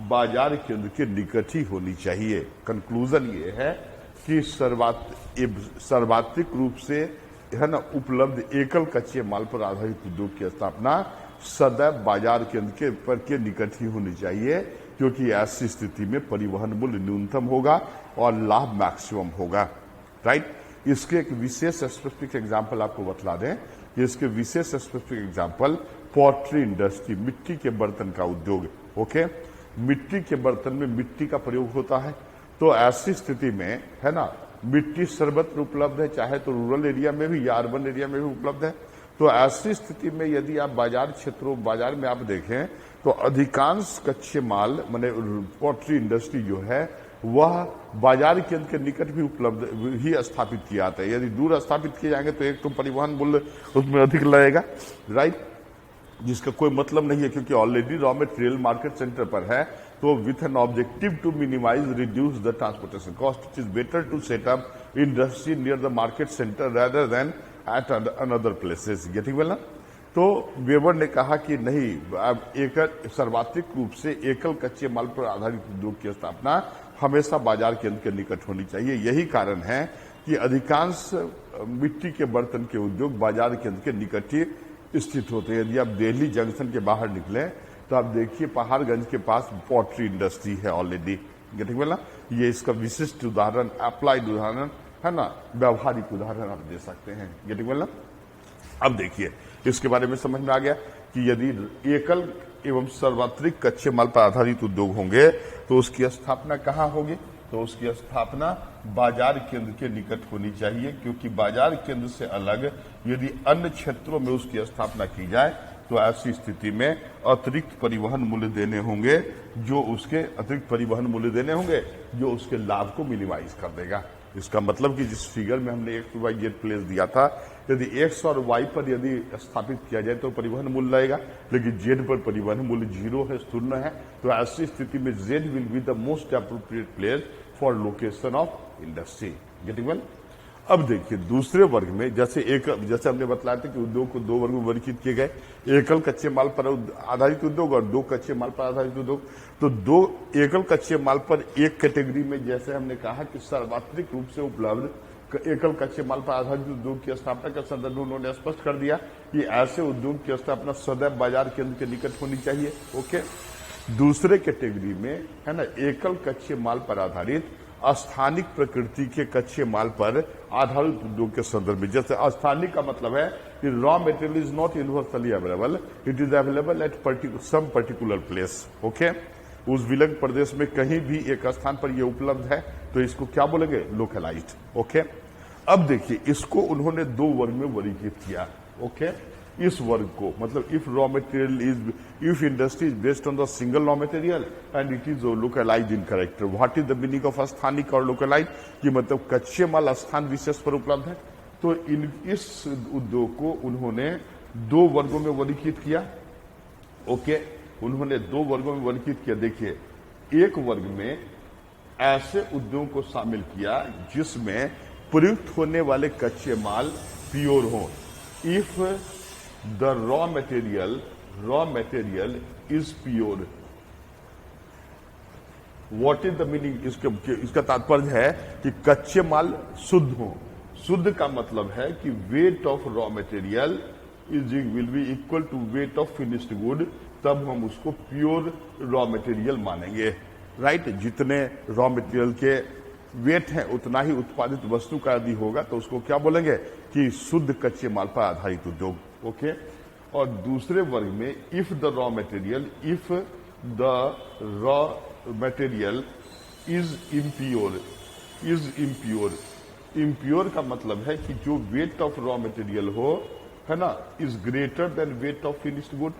बाजार केंद्र के निकट ही होनी चाहिए। कंक्लूजन ये है कि सर्वात्रिक रूप से, है ना, उपलब्ध एकल कच्चे माल पर आधारित उद्योग की स्थापना सदैव बाजार केंद्र के निकट ही होनी चाहिए, क्योंकि ऐसी स्थिति में परिवहन मूल्य न्यूनतम होगा और लाभ मैक्सिमम होगा, राइट। इसके एक विशेष स्पेसिफिक एग्जांपल आपको बतला दें कि इसके विशेष स्पेसिफिक एग्जांपल पॉटरी इंडस्ट्री, मिट्टी के बर्तन का उद्योग। ओके, मिट्टी के बर्तन में मिट्टी का प्रयोग होता है, तो ऐसी स्थिति में, है ना, मिट्टी सर्वत्र उपलब्ध है, चाहे तो रूरल एरिया में भी या अर्बन एरिया में भी उपलब्ध है। तो ऐसी स्थिति में यदि आप बाजार में आप देखें तो अधिकांश कच्चे माल, माने पॉटरी इंडस्ट्री जो है वह बाजार केंद्र के निकट भी उपलब्ध ही स्थापित किया जाता है। यदि दूर स्थापित किए जाएंगे तो एक तो परिवहन मूल्य उसमें अधिक लगेगा, राइट, जिसका कोई मतलब नहीं है, क्योंकि already raw material market centre पर है। तो with an objective to minimise reduce the transportation cost, it is better to set up industry near the market centre rather than at another places. Getting well ना। तो वेबर ने कहा कि नहीं, अब सर्वात्रिक रूप से एकल कच्चे माल पर आधारित उद्योग की स्थापना हमेशा बाजार केंद्र के निकट होनी चाहिए। यही कारण है कि अधिकांश मिट्टी के बर्तन के उद्योग बाजार केंद्र के निकट ही स्थित होते हैं। यदि आप दिल्ली जंक्शन के बाहर निकले तो आप देखिए पहाड़गंज के पास पॉटरी इंडस्ट्री है ऑलरेडी। गेटिंग वेल ना। ये इसका विशिष्ट उदाहरण, अप्लाइड उदाहरण है ना, व्यवहारिक उदाहरण आप दे सकते हैं। गेटिंग वेल ना। अब देखिए इसके बारे में समझ में आ गया कि यदि एकल एवं सर्वात्रिक कच्चे माल पर आधारित उद्योग होंगे तो उसकी स्थापना कहाँ होगी, तो उसकी स्थापना बाजार केंद्र के निकट होनी चाहिए, क्योंकि बाजार केंद्र से अलग यदि अन्य क्षेत्रों में उसकी स्थापना की जाए तो ऐसी स्थिति में अतिरिक्त परिवहन मूल्य देने होंगे, जो उसके लाभ को मिनिमाइज कर देगा। इसका मतलब कि जिस फिगर में हमने एक्स वाई जेड प्लेस दिया था, यदि एक्स और वाई पर यदि स्थापित किया जाए तो परिवहन मूल्य लगेगा, लेकिन जेड पर परिवहन मूल्य 0 है, शून्य है। तो ऐसी स्थिति में Z will be the most appropriate place for location of industry. Getting well. अब देखिए दूसरे वर्ग में, जैसे हमने बताया था कि उद्योग को दो वर्ग में वर्गीकृत किए गए, एकल कच्चे माल पर आधारित उद्योग और दो कच्चे माल पर आधारित उद्योग। तो दो एकल कच्चे माल पर एक कैटेगरी में, जैसे हमने कहा कि सर्वात्रिक रूप से उपलब्ध एकल कच्चे माल पर आधारित उद्योग की स्थापना का संदर्भ उन्होंने स्पष्ट कर दिया कि ऐसे उद्योग की स्थापना सदैव बाजार केंद्र के निकट होनी चाहिए। ओके। दूसरे कैटेगरी में, है ना, एकल कच्चे माल पर आधारित अस्थानिक प्रकृति के कच्चे माल पर आधारित उद्योग के संदर्भ में। जैसे अस्थानिक का मतलब है कि raw material is not universally available, it is available at some particular place. Okay, उस विलग प्रदेश में कहीं भी एक स्थान पर यह उपलब्ध है, तो इसको क्या बोलेंगे? लोकलाइज्ड। ओके, अब देखिए इसको उन्होंने दो वर्ग में वर्गीकृत किया। ओके, इस वर्ग को मतलब if raw material is, if industry is based on the single raw material and it is localised in character. What is the meaning of अस्थानिक और लोकलाइज्ड? कि मतलब कच्चे माल स्थान विशेष पर उपलब्ध है। तो इस उद्योग को उन्होंने दो वर्गों में वर्गीकृत किया। ओके, उन्होंने दो वर्गों में वर्गीकृत किया। देखिए, एक वर्ग में ऐसे उद्योगों को शामिल किया जिसमें प्रयुक्त होने वाले कच्चे माल प्योर हो। If the raw material is pure, what is the meaning? इसका तात्पर्य है कि कच्चे माल शुद्ध हो। शुद्ध का मतलब है कि weight of raw material will be equal to weight of finished good, तब हम उसको प्योर रॉ मटेरियल मानेंगे। राइट, जितने रॉ मटेरियल के वेट है उतना ही उत्पादित वस्तु का यदि होगा तो उसको क्या बोलेंगे? कि शुद्ध कच्चे माल पर आधारित उद्योग। ओके, और दूसरे वर्ग में if the raw material is impure. Impure का मतलब है कि जो वेट ऑफ रॉ मटेरियल हो, है ना, is greater than wait of finished good.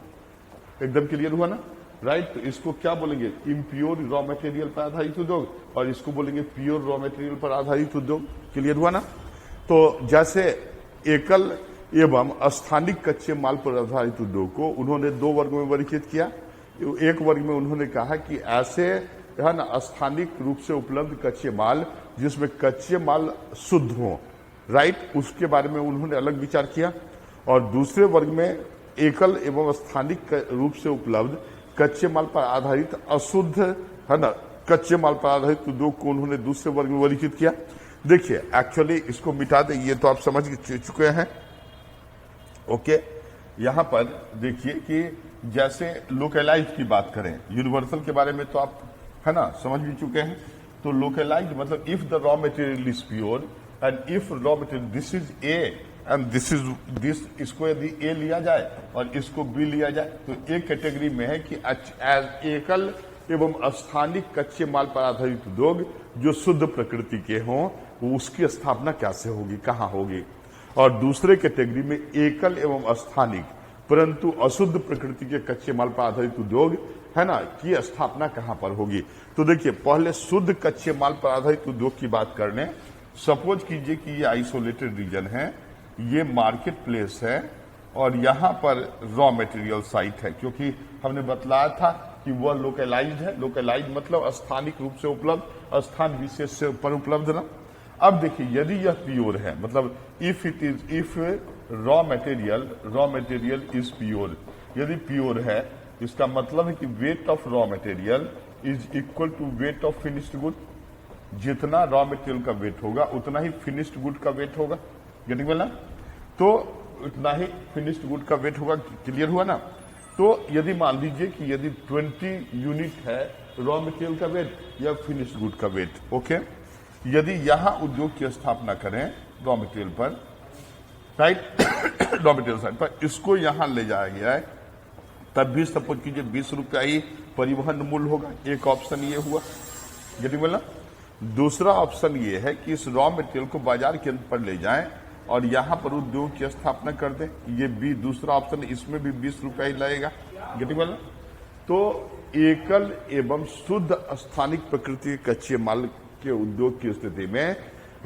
एकदम क्लियर हुआ ना? राइट, तो इसको क्या बोलेंगे? इम्प्योर रॉ मटेरियल पर आधारित उद्योग, और इसको बोलेंगे प्योर रॉ मटेरियल पर आधारित उद्योग। क्लियर हुआ ना? तो जैसे एकल एवं अस्थानिक कच्चे माल पर आधारित उद्योग को उन्होंने दो वर्गों में वर्गीकृत किया। एक वर्ग में उन्होंने कहा कि ऐसे, है ना, अस्थानिक रूप से उपलब्ध कच्चे माल जिसमें कच्चे माल शुद्ध हो। राइट, उसके बारे में उन्होंने अलग विचार किया। और दूसरे वर्ग में एकल एवं स्थानिक रूप से उपलब्ध कच्चे माल पर आधारित अशुद्ध, है ना, कच्चे माल पर आधारित उद्योग को उन्होंने दूसरे वर्ग में वर्गीकृत किया। देखिए, एक्चुअली इसको मिटा दे, ये तो आप समझ चुके हैं। ओके, यहां पर देखिए कि जैसे लोकलाइज्ड की बात करें, यूनिवर्सल के बारे में तो आप, है ना, समझ भी चुके हैं। तो लोकलाइज्ड मतलब if the raw material is pure and if raw material this is A and this, इसको यदि ए लिया जाए और इसको बी लिया जाए तो एक कैटेगरी में है कि एज एकल एवं अस्थानिक कच्चे माल पर आधारित उद्योग जो शुद्ध प्रकृति के हों, उसकी स्थापना कैसे होगी, कहां होगी। और दूसरे कैटेगरी में एकल एवं अस्थानिक परंतु अशुद्ध प्रकृति के कच्चे माल पर आधारित उद्योग, है ना, की स्थापना कहां पर होगी। तो देखिए, पहले शुद्ध कच्चे माल पर आधारित उद्योग की बात करने, सपोज कीजिए कि ये आइसोलेटेड रीजन है, ये मार्केट प्लेस है और यहां पर रॉ मटेरियल साइट है, क्योंकि हमने बतलाया था कि वह लोकलाइज्ड है। लोकलाइज्ड मतलब स्थानिक रूप से उपलब्ध, स्थान विशेष से पर उपलब्ध ना। अब देखिए, यदि यह प्योर है, मतलब if raw material is pure, यदि प्योर है, इसका मतलब है कि weight of raw material is equal to weight of finished good. जितना रॉ मटेरियल का वेट होगा उतना ही फिनिश्ड गुड का वेट होगा। गेटिंग वेल ना? तो उतना ही फिनिश्ड गुड का वेट होगा। क्लियर हुआ ना? तो यदि मान लीजिए कि यदि 20 यूनिट है रॉ मटेरियल का वेट या फिनिश्ड गुड का वेट, ओके, यदि यहां उद्योग की स्थापना करें रॉ मटेरियल पर, राइट, रॉ मटेरियल साइड पर, इसको यहां ले जाया गया है, तब भी सपोज कीजिए 20 रुपया ही परिवहन मूल्य होगा। एक ऑप्शन ये हुआ। गेटिंग वेल ना? दूसरा ऑप्शन ये है कि इस रॉ मटेरियल को बाजार केंद्र पर ले जाएं और यहां पर उद्योग की स्थापना कर दें। ये भी दूसरा ऑप्शन, इसमें भी 20 रुपया ही लगेगा। गेटिंग वेल ना? तो एकल एवं शुद्ध स्थानिक प्रकृति के कच्चे माल के उद्योग की स्थिति में,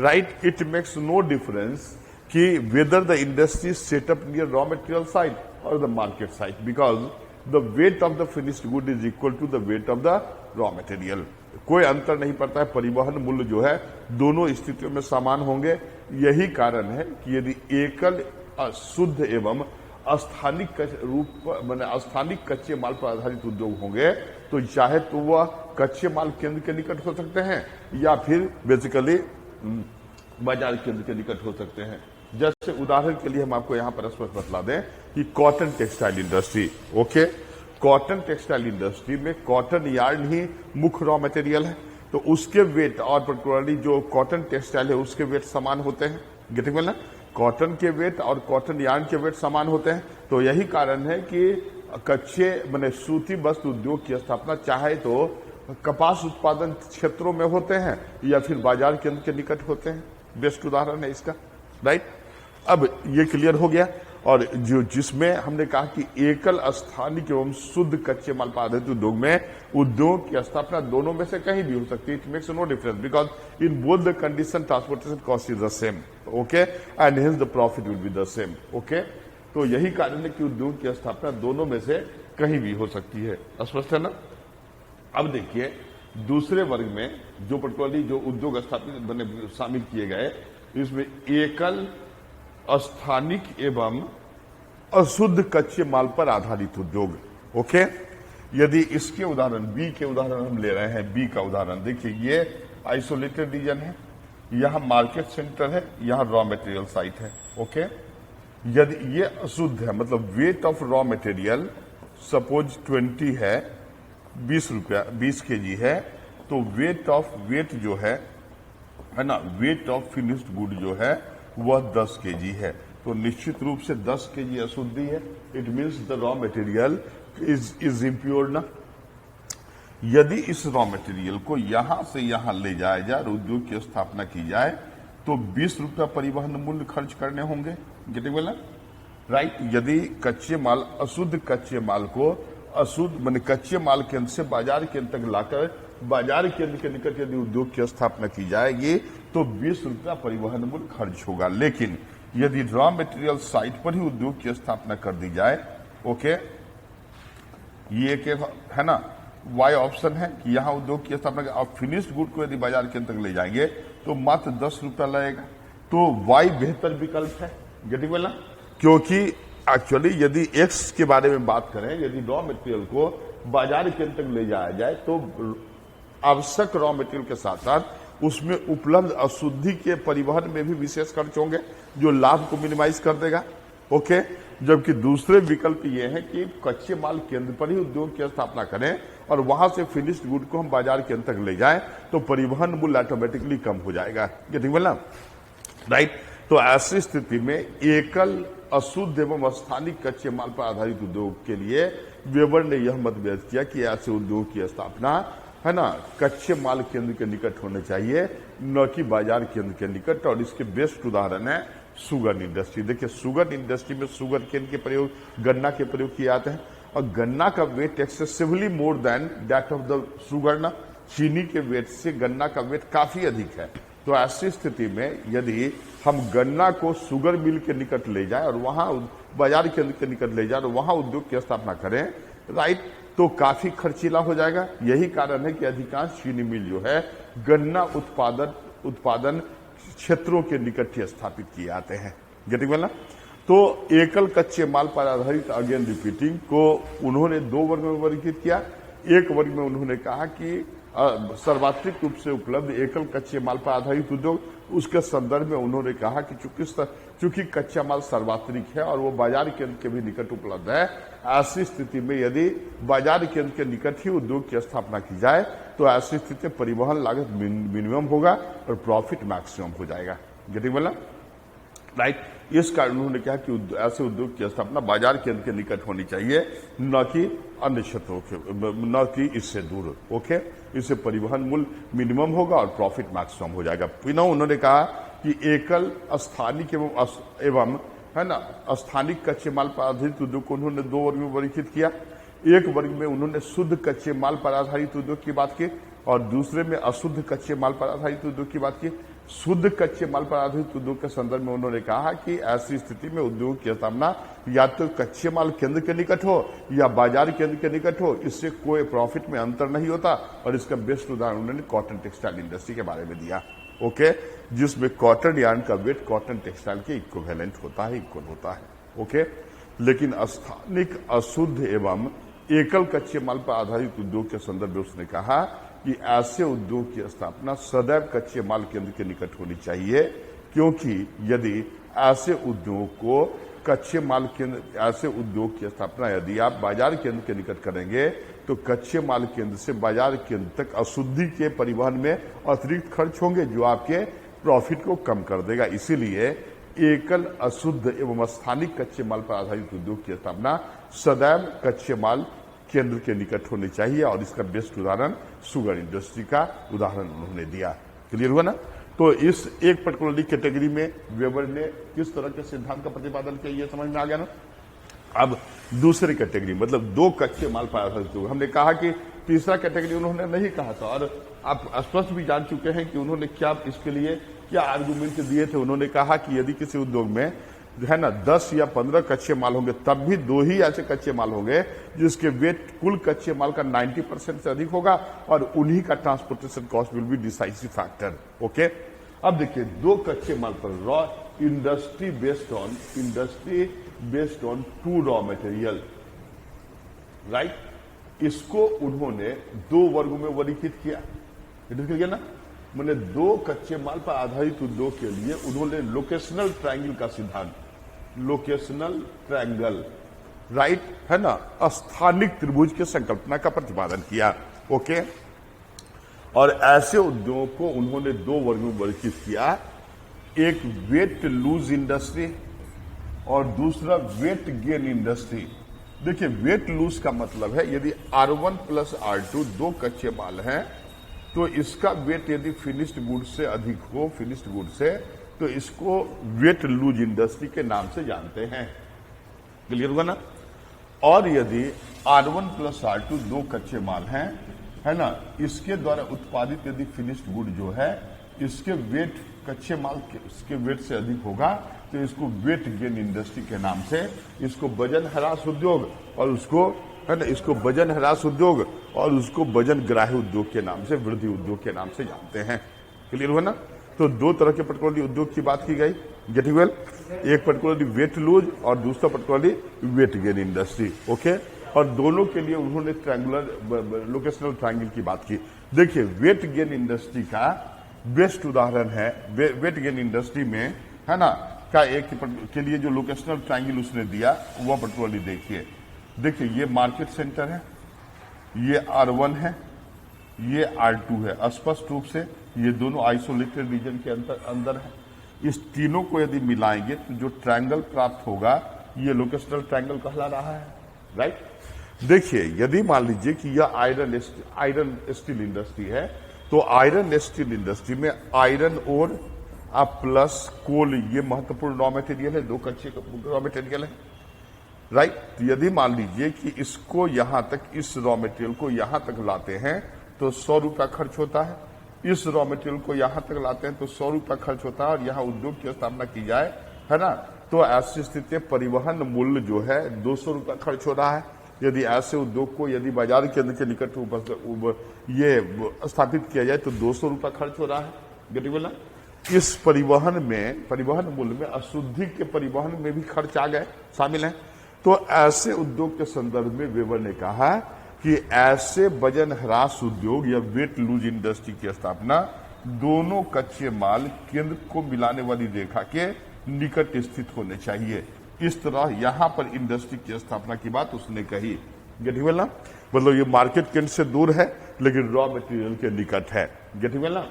right, it makes no difference कि whether the industry setup near raw material site और the market site, because the weight of the finished good is equal to the weight of the raw material. कोई अंतर नहीं पड़ता है, परिवहन मूल्य जो है दोनों स्थितियों में समान होंगे। यही कारण है कि यदि एकल शुद्ध एवं स्थानिक रूप माने स्थानिक कच्चे माल पर आधारित उद्योग होंगे तो चाहे तो वह कच्चे माल केंद्र के निकट हो सकते हैं या फिर बेसिकली बाजार केंद्र के निकट हो सकते हैं। जैसे उदाहरण के लिए हम आपको यहां पर स्पष्ट बतला दें कि cotton textile industry, okay, cotton textile industry में कॉटन यार्न ही मुख्य रॉ मटेरियल है। तो उसके वेट और पर्टिकुलरली जो कॉटन टेक्सटाइल है उसके वेट समान होते हैं। गेटिंग वेल ना, कॉटन के वेट और कॉटन यार्न के वेट समान होते हैं। तो यही कारण है कि कच्चे माने सूती वस्त्र उद्योग की स्थापना चाहे तो कपास उत्पादन क्षेत्रों में होते हैं या फिर बाजार केंद्र के निकट होते हैं। बेस्ट उदाहरण है इसका, राइट। अब ये क्लियर हो गया। और जो जिसमें हमने कहा कि एकल स्थानिक एवं शुद्ध कच्चे माल पर आधारित उद्योग में उद्योग की स्थापना दोनों में से कहीं भी हो सकती है। It makes no difference because in both the condition transportation cost is the same, okay, and hence the profit will be the same, okay. तो यही कारण है कि उद्योग की स्थापना दोनों में से कहीं भी हो सकती है। स्पष्ट है ना। अब देखिए दूसरे वर्ग में जो पर्टिकुलरली जो उद्योग स्थापित बने शामिल किए गए, इसमें एकल स्थानिक एवं अशुद्ध कच्चे माल पर आधारित उद्योग, ओके। यदि इसके उदाहरण बी के उदाहरण हम ले रहे हैं, बी का उदाहरण देखिए, ये आइसोलेटेड रीजन है, यहां मार्केट सेंटर है, यहां रॉ मटेरियल साइट है, ओके। यदि ये अशुद्ध है मतलब wait of raw material suppose 20 है, 20 रुपया 20 केजी है, तो वेट जो है ना, वेट ऑफ फिनिश्ड गुड जो है वह 10 केजी है। तो निश्चित रूप से 10 केजी अशुद्धि है। It means the raw material is impure ना। यदि इस रॉ मटेरियल को यहां से यहां ले जाया जाए और उद्योग की स्थापना की जाए तो 20 रुपया परिवहन मूल्य खर्च करने होंगे। Getting well, right. यदि कच्चे माल अशुद्ध कच्चे माल को अशुद्ध माने कच्चे माल केंद्र से बाजार केंद्र तक लाकर बाजार केंद्र के निकट यदि उद्योग की स्थापना की जाएगी तो 20 रुपया परिवहन मूल्य खर्च होगा। लेकिन यदि रॉ मटेरियल साइट पर ही उद्योग की स्थापना कर दी जाए, ओके, ये के है ना, वाई ऑप्शन है कि यहां उद्योग की स्थापना आप फिनिश्ड गुड को यदि बाजार केंद्र तक ले जाएंगे तो मात्र 10 रुपया लगेगा। तो वाई बेहतर विकल्प है। गेटिंग वेल ना, क्योंकि एक्चुअली यदि एक्स के बारे में बात करें, यदि रॉ मटेरियल को बाजार केंद्र तक ले जाया जाए तो आवश्यक रॉ मटेरियल के साथ साथ उसमें उपलब्ध अशुद्धि के परिवहन में भी विशेष खर्च होंगे जो लाभ को मिनिमाइज कर देगा, ओके। जबकि दूसरे विकल्प ये है कि कच्चे माल केंद्र पर ही उद्योग की स्थापना करें और वहां से फिनिश्ड गुड को हम बाजार केंद्र तक ले जाएं तो परिवहन मूल्य ऑटोमेटिकली कम हो जाएगा। गेटिंग वेल ना, राइट। तो ऐसी स्थिति में एकल अशुद्ध एवं स्थानिक कच्चे माल पर आधारित उद्योग के लिए वेबर ने यह मत व्यक्त किया कि ऐसे उद्योग की स्थापना है ना कच्चे माल केंद्र के निकट होने चाहिए, न कि बाजार केंद्र के निकट। और इसके बेस्ट उदाहरण है शुगर इंडस्ट्री। देखिए शुगर इंडस्ट्री में शुगर केन के प्रयोग, गन्ना के प्रयोग किए जाते हैं और गन्ना का weight excessively more than that of the sugar ना। चीनी के वेट से गन्ना का वेट काफी अधिक है। तो ऐसी स्थिति में यदि हम गन्ना को शुगर मिल के निकट ले जाए और वहां बाजार केंद्र के निकट ले जाए और वहां उद्योग की स्थापना करें, राइट, तो काफी खर्चीला हो जाएगा। यही कारण है कि अधिकांश चीनी मिल जो है गन्ना उत्पादन क्षेत्रों के निकट ही स्थापित किए जाते हैं। गेटिंग वेल ना। तो एकल कच्चे माल पर आधारित अगेन रिपीटिंग को उन्होंने 2 वर्ग में वर्गीकृत किया। एक वर्ग में उन्होंने कहा कि सर्वात्रिक रूप से उपलब्ध एकल कच्चे माल पर आधारित उद्योग, उसके संदर्भ में उन्होंने कहा कि चूंकि कच्चा माल सर्वात्रिक है और वो बाजार केंद्र के भी निकट उपलब्ध है, ऐसी स्थिति में यदि बाजार केंद्र के निकट ही उद्योग की स्थापना की जाए तो ऐसी स्थिति में परिवहन लागत मिनिमम होगा और प्रॉफिट मैक्सिमम हो जाएगा। गेटिंग वेल ना, राइट। इस कारण उन्होंने कहा कि ऐसे उद्योग की स्थापना बाजार केंद्र के निकट होनी चाहिए, न कि अन्य क्षेत्रों के, न कि इससे दूर, ओके। इससे परिवहन मूल्य मिनिमम होगा और प्रॉफिट मैक्सिमम हो जाएगा। पुनः उन्होंने कहा कि एकल स्थानिक एवं है ना स्थानिक कच्चे माल पर आधारित उद्योग को उन्होंने 2 वर्ग में वर्गीकृत किया। एक वर्ग में उन्होंने शुद्ध कच्चे माल पर आधारित उद्योग की बात की और दूसरे में अशुद्ध कच्चे माल पर आधारित उद्योग की बात की। शुद्ध कच्चे माल पर आधारित उद्योग के संदर्भ में उन्होंने कहा कि ऐसी स्थिति में उद्योग की स्थापना या तो कच्चे माल केंद्र के निकट हो या बाजार केंद्र के निकट हो, इससे कोई प्रॉफिट में अंतर नहीं होता। और इसका बेस्ट उदाहरण उन्होंने कॉटन टेक्सटाइल इंडस्ट्री के बारे में दिया, ओके, जिसमें कॉटन यार्न का वेट कॉटन टेक्सटाइल के इक्विवेलेंट होता है, इक्वल होता है, ओके। लेकिन स्थानिक अशुद्ध एवं एकल कच्चे माल पर आधारित उद्योग के संदर्भ में उसने कहा कि ऐसे उद्योग की स्थापना सदैव कच्चे माल केंद्र के निकट होनी चाहिए, क्योंकि यदि ऐसे उद्योग को कच्चे माल केंद्र, ऐसे उद्योग की स्थापना यदि आप बाजार केंद्र के निकट करेंगे तो कच्चे माल केंद्र से बाजार केंद्र तक अशुद्धि के परिवहन में अतिरिक्त खर्च होंगे जो आपके प्रॉफिट को कम कर देगा। इसीलिए एकल अशुद्ध एवं स्थानिक कच्चे माल पर आधारित उद्योग की स्थापना सदैव कच्चे माल केंद्र के निकट होनी चाहिए और इसका बेस्ट उदाहरण शुगर इंडस्ट्री का उदाहरण उन्होंने दिया। क्लियर हुआ ना? तो इस एक पर्टिकुलरली कैटेगरी में वेबर ने किस तरह के सिद्धांत का प्रतिपादन किया, ये समझ में आ गया ना? अब दूसरी कैटेगरी मतलब दो कच्चे माल पर आधारित, हमने कहा कि तीसरा कैटेगरी उन्होंने नहीं कहा था और आप स्पष्ट भी जान चुके हैं कि उन्होंने क्या इसके लिए क्या आर्गुमेंट दिए थे। उन्होंने कहा कि यदि किसी उद्योग में जो है ना 10 या 15 कच्चे माल होंगे तब भी 2 ही ऐसे कच्चे माल होंगे जिसके वेट कुल कच्चे माल का 90% से अधिक होगा और उन्हीं का transportation cost will be decisive factor. Okay, अब देखिए दो कच्चे माल पर raw industry based on 2 raw material, right, इसको उन्होंने 2 वर्गों में वर्गीकृत किया। किया ना, मैंने 2 कच्चे माल पर आधारित उद्योग के लिए उन्होंने लोकेशनल ट्रायंगल का सिद्धांत, लोकेशनल ट्रायंगल, राइट, है ना, स्थानिक त्रिभुज की संकल्पना का प्रतिपादन किया। ओके, और ऐसे उद्योगों को उन्होंने 2 वर्गों में वर्गीकृत किया, एक वेट लूज इंडस्ट्री और दूसरा वेट गेन इंडस्ट्री। देखिए वेट लूज का मतलब है यदि R1 प्लस R2 2 कच्चे माल हैं तो इसका वेट यदि फिनिश्ड गुड से अधिक हो, फिनिश्ड गुड से, तो इसको वेट लूज इंडस्ट्री के नाम से जानते हैं। क्लियर हुआ ना? और यदि R1 प्लस R2 2 कच्चे माल हैं, है ना, इसके द्वारा उत्पादित यदि फिनिश्ड गुड जो है इसके वेट कच्चे माल के इसके वेट से अधिक होगा तो इसको वेट गेन इंडस्ट्री के नाम से, इसको वजन ह्रास उद्योग और उसको, है ना, इसको वजन ह्रास उद्योग और उसको वजन ग्राह्य उद्योग के नाम से, वृद्धि उद्योग के नाम से जानते हैं। क्लियर हुआ ना? तो 2 तरह के पर्टिकुलरली उद्योग की बात की गई, गेटिंग वेल, एक पर्टिकुलरली वेट लूज और दूसरा particularly weight gain industry. Okay, और दोनों के लिए उन्होंने ट्रायंगुलर लोकेशनल ट्रायंगल की बात की। देखिए वेट गेन इंडस्ट्री का बेस्ट उदाहरण है, वेट गेन इंडस्ट्री में, है ना, का एक के लिए जो लोकेशनल ट्रायंगल उसने दिया वो पर्टिकुलरली देखिए ये मार्केट सेंटर है, ये R1 है, ये R2 है। स्पष्ट रूप से ये दोनों आइसोलेटेड रीजन के अंदर है। इस तीनों को यदि मिलाएंगे तो जो ट्रायंगल प्राप्त होगा ये लोकेशनल ट्रायंगल कहला रहा है, राइट। देखिए यदि मान लीजिए कि यह आयरन स्टील इंडस्ट्री है तो आयरन स्टील इंडस्ट्री में आयरन ओर प्लस कोल ये महत्वपूर्ण रॉ मटेरियल है, 2 कच्चे रॉ मटेरियल है, राइट। तो यदि मान लीजिए कि इसको यहां तक, इस रॉ मटेरियल को यहां तक लाते हैं तो 100 रुपया खर्च होता है, इस रॉ मटेरियल को यहां तक लाते हैं तो 100 रुपया खर्च होता है और यहां उद्योग की स्थापना की जाए, है ना, तो ऐसी स्थिति परिवहन मूल्य जो है 200 रुपया खर्च हो रहा है। यदि ऐसे उद्योग को यदि बाजार केंद्र के निकट ये स्थापित किया जाए तो 200 रुपया खर्च हो रहा है, गेटिंग। इस परिवहन मूल्य में अशुद्धि के परिवहन में भी खर्च आ गए, शामिल हैं। तो ऐसे उद्योग के संदर्भ में वेबर ने कहा कि ऐसे वजन ह्रास उद्योग या वेट लूज इंडस्ट्री की स्थापना दोनों कच्चे माल केंद्र को मिलाने वाली रेखा के निकट स्थित होने चाहिए। इस तरह यहां पर इंडस्ट्री की स्थापना की बात उसने कही, गेटिंग वेल ना, मतलब ये मार्केट केंद्र से दूर है लेकिन रॉ मटेरियल के निकट है, गेटिंग वेल ना।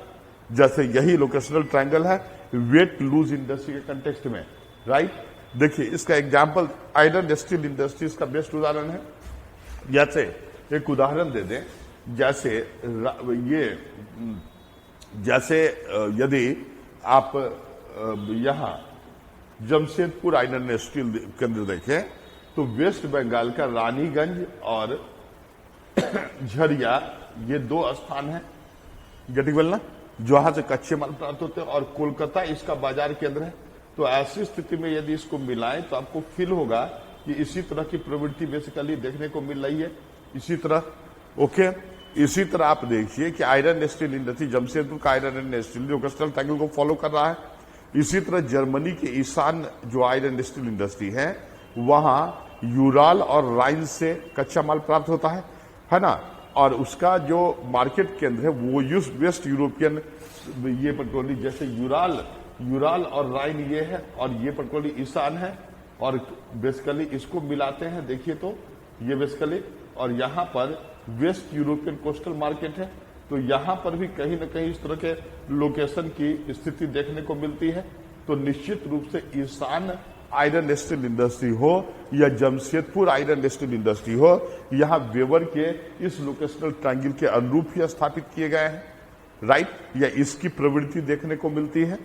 जैसे यही लोकेशनल ट्रायंगल है वेट लूज इंडस्ट्री के कंटेक्स्ट में, राइट। देखिए इसका एग्जांपल आयरन स्टील इंडस्ट्री इसका बेस्ट उदाहरण है। जैसे एक उदाहरण दे दें, जैसे यदि आप यहां जमशेदपुर आयरन स्टील केंद्र देखें तो वेस्ट बंगाल का रानीगंज और झरिया ये 2 स्थान हैं, गेटिंग वेल ना, जहां से कच्चे माल प्राप्त होते हैं, और कोलकाता इसका बाजार केंद्र है। तो ऐसी स्थिति में यदि इसको मिलाएं तो आपको फील होगा कि इसी तरह की प्रवृत्ति बेसिकली देखने को मिल रही है, इसी तरह। ओके, इसी तरह आप देखिए कि आयरन स्टील इंडस्ट्री जमशेदपुर का आयरन स्टील लोकेशनल ट्रायंगल को फॉलो कर रहा है। इसी तरह जर्मनी के ईशान जो आयरन स्टील इंडस्ट्री है वहां यूराल और राइन से कच्चा माल प्राप्त होता है ना, और उसका जो मार्केट केंद्र है वो वेस्ट यूरोपियन ये पर्टिकुलरली जैसे यूराल और राइन ये है और ये पर्टिकुलरली ईशान है और बेसिकली इसको मिलाते हैं, देखिए तो ये बेसिकली, और यहां पर वेस्ट यूरोपियन कोस्टल मार्केट है, तो यहां पर भी कहीं ना कहीं इस तरह के लोकेशन की स्थिति देखने को मिलती है। तो निश्चित रूप से ईशान आयरन स्टील इंडस्ट्री हो या जमशेदपुर आयरन स्टील इंडस्ट्री हो, यहां वेबर के इस लोकेशनल ट्रायंगल के अनुरूप ही स्थापित किए गए हैं, राइट, या इसकी प्रवृत्ति देखने को मिलती है।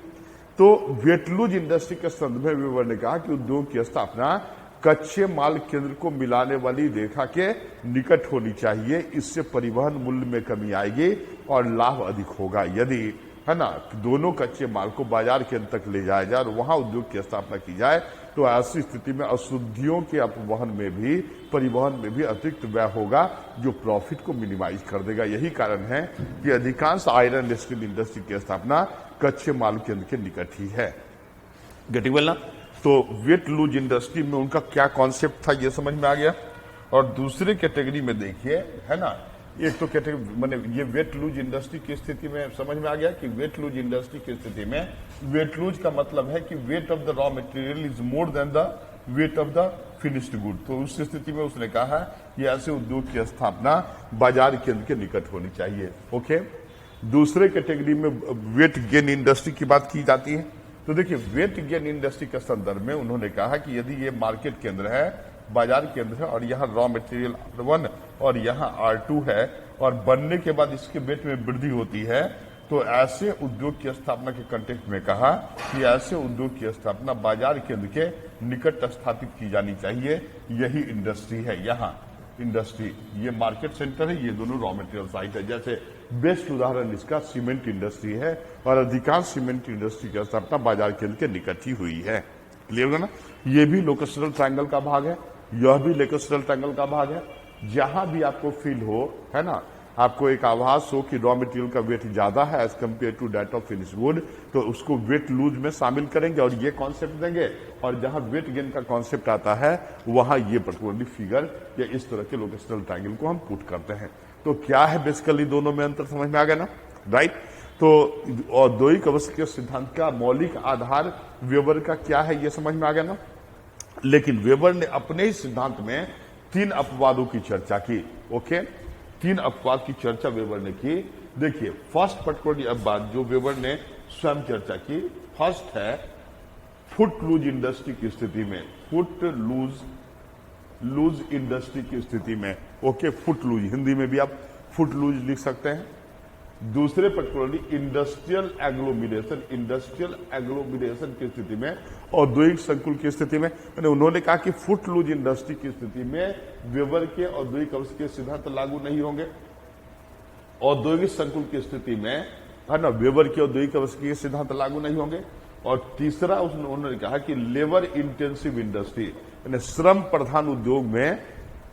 तो वेटलूज इंडस्ट्री के संदर्भ में वेबर ने कहा कि उद्योग की स्थापना कच्चे माल केंद्र को मिलाने वाली रेखा के निकट होनी चाहिए, इससे परिवहन मूल्य में कमी आएगी और लाभ अधिक होगा। यदि, है ना, दोनों कच्चे माल को बाजार केंद्र तक ले जाया जाए और वहां उद्योग की स्थापना की जाए, तो ऐसी स्थिति में अशुद्धियों के अपवहन में भी, परिवहन में भी अतिरिक्त व्यय होगा, जो प्रॉफिट को मिनिमाइज कर देगा। यही कारण है कि अधिकांश आयरन स्टील इंडस्ट्री की स्थापना कच्चे माल केंद्र के निकट ही है। गेटिंग वेल ना? तो वेट लूज इंडस्ट्री में उनका क्या कॉन्सेप्ट था, ये समझ में आ गया। और दूसरे कैटेगरी में देखिए, है ना, एक तो कैटेगरी माने ये वेट लूज इंडस्ट्री की स्थिति में समझ में आ गया कि वेट लूज इंडस्ट्री की स्थिति में वेट लूज का मतलब है कि weight of the raw material is more than the weight of the finished good. तो उस स्थिति में उसने कहा कि ऐसे उद्योग की स्थापना बाजार केंद्र के निकट होनी चाहिए। ओके, दूसरे कैटेगरी में वेट गेन इंडस्ट्री की बात की जाती है। तो देखिए, वेट गेन इंडस्ट्री के संदर्भ में उन्होंने कहा कि यदि ये मार्केट केंद्र है, बाजार केंद्र है, और यहाँ रॉ मटेरियल R1 और यहाँ R2 है, और बनने के बाद इसके वेट में वृद्धि होती है, तो ऐसे उद्योग की स्थापना के कंटेक्स्ट में कहा कि ऐसे उद्योग की स्थापना बाजार केंद्र के निकट स्थापित की जानी चाहिए। यही इंडस्ट्री है। यहाँ इंडस्ट्री, ये मार्केट सेंटर है, ये दोनों रॉ मटेरियल साइट है। जैसे बेस्ट उदाहरण इसका सीमेंट इंडस्ट्री है, और अधिकांश सीमेंट इंडस्ट्री की स्थापना बाजार केंद्र के निकट ही हुई है। क्लियर होगा ना? ये भी लोकेशनल ट्रायंगल का भाग है, यह भी लोकेशनल ट्रायंगल का भाग है। जहां भी आपको फील हो, है ना, आपको एक आभास हो कि रॉ मटेरियल का वेट ज्यादा है as compare to that of finish good, तो उसको वेट लूज में शामिल करेंगे और ये कॉन्सेप्ट देंगे। और जहां वेट गेन का कॉन्सेप्ट आता है, वहां ये पर्टिकुलरली फिगर या इस तरह के लोकेशनल ट्रायंगल को हम पुट करते हैं। तो क्या है बेसिकली दोनों में अंतर, समझ में आ गया ना, राइट? तो औद्योगिक अवस्था के सिद्धांत का मौलिक आधार वेबर का क्या है, ये समझ में आ गया ना। लेकिन वेबर ने अपने ही सिद्धांत में 3 अपवादों की चर्चा की। ओके, 3 अपवाद की चर्चा वेबर ने की। देखिए, फर्स्ट पर्टिकुलर अपवाद जो वेबर ने स्वयं चर्चा की, फर्स्ट है फुट लूज इंडस्ट्री की स्थिति में, फुट लूज इंडस्ट्री की स्थिति में। ओके, फुट लूज, हिंदी में भी आप फुट लूज लिख सकते हैं। दूसरे पर्टिकुलरली इंडस्ट्रियल एग्लोमरेशन की स्थिति में, औद्योगिक संकुल की स्थिति में। उन्होंने कहा कि फुट लूज इंडस्ट्री की स्थिति में वेबर के औद्योगिक अवस्था के सिद्धांत लागू नहीं होंगे। औद्योगिक संकुल की स्थिति में, है ना, वेबर के औद्योगिक अवस्था के सिद्धांत लागू नहीं होंगे। और तीसरा उन्होंने कहा कि लेबर इंटेंसिव इंडस्ट्री, यानी श्रम प्रधान उद्योग में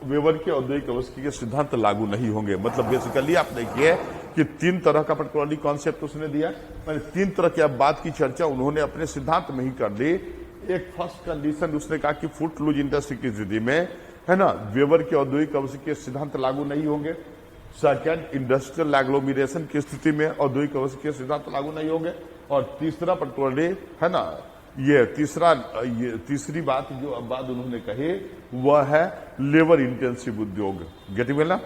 वेबर के औद्योगिक अवस्था के सिद्धांत लागू नहीं होंगे। मतलब बेसिकली आप देखिए कि 3 तरह का पर्टिकुलरली कॉन्सेप्ट उसने दिया, मैंने 3 तरह की अब बात की चर्चा उन्होंने अपने सिद्धांत में ही कर दी। एक फर्स्ट कंडीशन उसने कहा कि फुट लूज इंडस्ट्री की स्थिति में, है ना, वेबर के औद्योगिक अवस्था के सिद्धांत लागू नहीं होंगे। सेकेंड, इंडस्ट्रियल एग्लोमरेशन की स्थिति में औद्योगिक अवस्था के सिद्धांत लागू नहीं होंगे। और तीसरा पर्टिकुलरली, है ना, ये तीसरी बात जो अब बात उन्होंने कही, वह है लेबर इंटेंसिव उद्योग। गेटिंग वेल ना?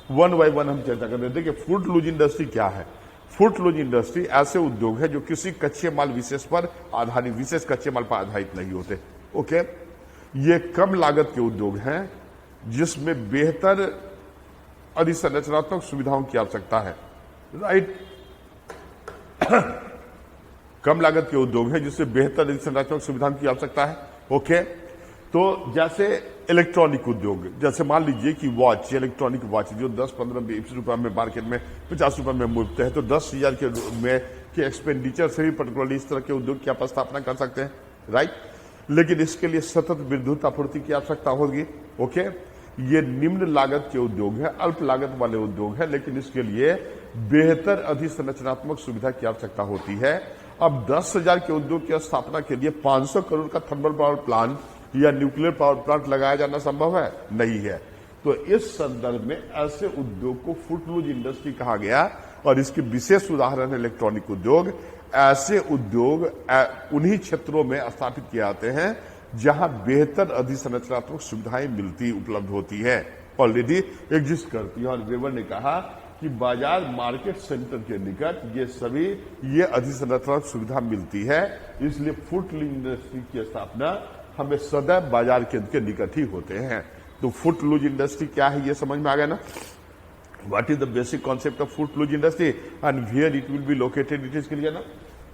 वन बाय वन हम चर्चा कर रहे थे कि फुट लूज इंडस्ट्री क्या है। फुट लूज इंडस्ट्री ऐसे उद्योग है जो किसी कच्चे माल विशेष पर आधारित, विशेष कच्चे माल पर आधारित नहीं होते। ओके, ये कम लागत के उद्योग हैं जिसमें बेहतर अधिसंरचनात्मक सुविधाओं की आवश्यकता है, राइट। कम लागत के उद्योग है जिससे बेहतर अधिसंरचनात्मक सुविधाओं की आवश्यकता है। ओके, तो जैसे इलेक्ट्रॉनिक उद्योग, जैसे मान लीजिए कि वॉच, इलेक्ट्रॉनिक वॉच जो 10, 15, 20 रुपए में मार्केट में 50 रुपए में मिलते हैं, तो 10,000 के एक्सपेंडिचर से भी पर्टिकुलरली इस तरह के उद्योग की आप स्थापना कर सकते हैं, राइट। लेकिन इसके लिए सतत विद्युत आपूर्ति की आवश्यकता होगी। ओके, ये निम्न लागत के उद्योग है, अल्प लागत वाले उद्योग है, लेकिन इसके लिए बेहतर अधिसंरचनात्मक सुविधा की आवश्यकता होती है। अब 10,000 के उद्योग की स्थापना के लिए 500 करोड़ का थर्मल पावर प्लांट या न्यूक्लियर पावर प्लांट लगाया जाना संभव है? नहीं है। तो इस संदर्भ में ऐसे उद्योग को फुट लूज इंडस्ट्री कहा गया, और इसके विशेष उदाहरण है इलेक्ट्रॉनिक उद्योग। ऐसे उद्योग उन्हीं क्षेत्रों में स्थापित किए जाते हैं जहां बेहतर अधिसंरचनात्मक सुविधाएं मिलती उपलब्ध होती है, ऑलरेडी एग्जिस्ट करती है। और वेबर ने कहा कि बाजार मार्केट सेंटर के निकट ये अधिसंरचनात्मक सुविधा मिलती है, इसलिए फुटलूज इंडस्ट्री की स्थापना हमें सदैव बाजार केंद्र के निकट ही होते हैं। तो फुटलूज इंडस्ट्री क्या है ये समझ में आ गया ना। What is the basic concept of footloose industry and where it will be located? It is clear ना।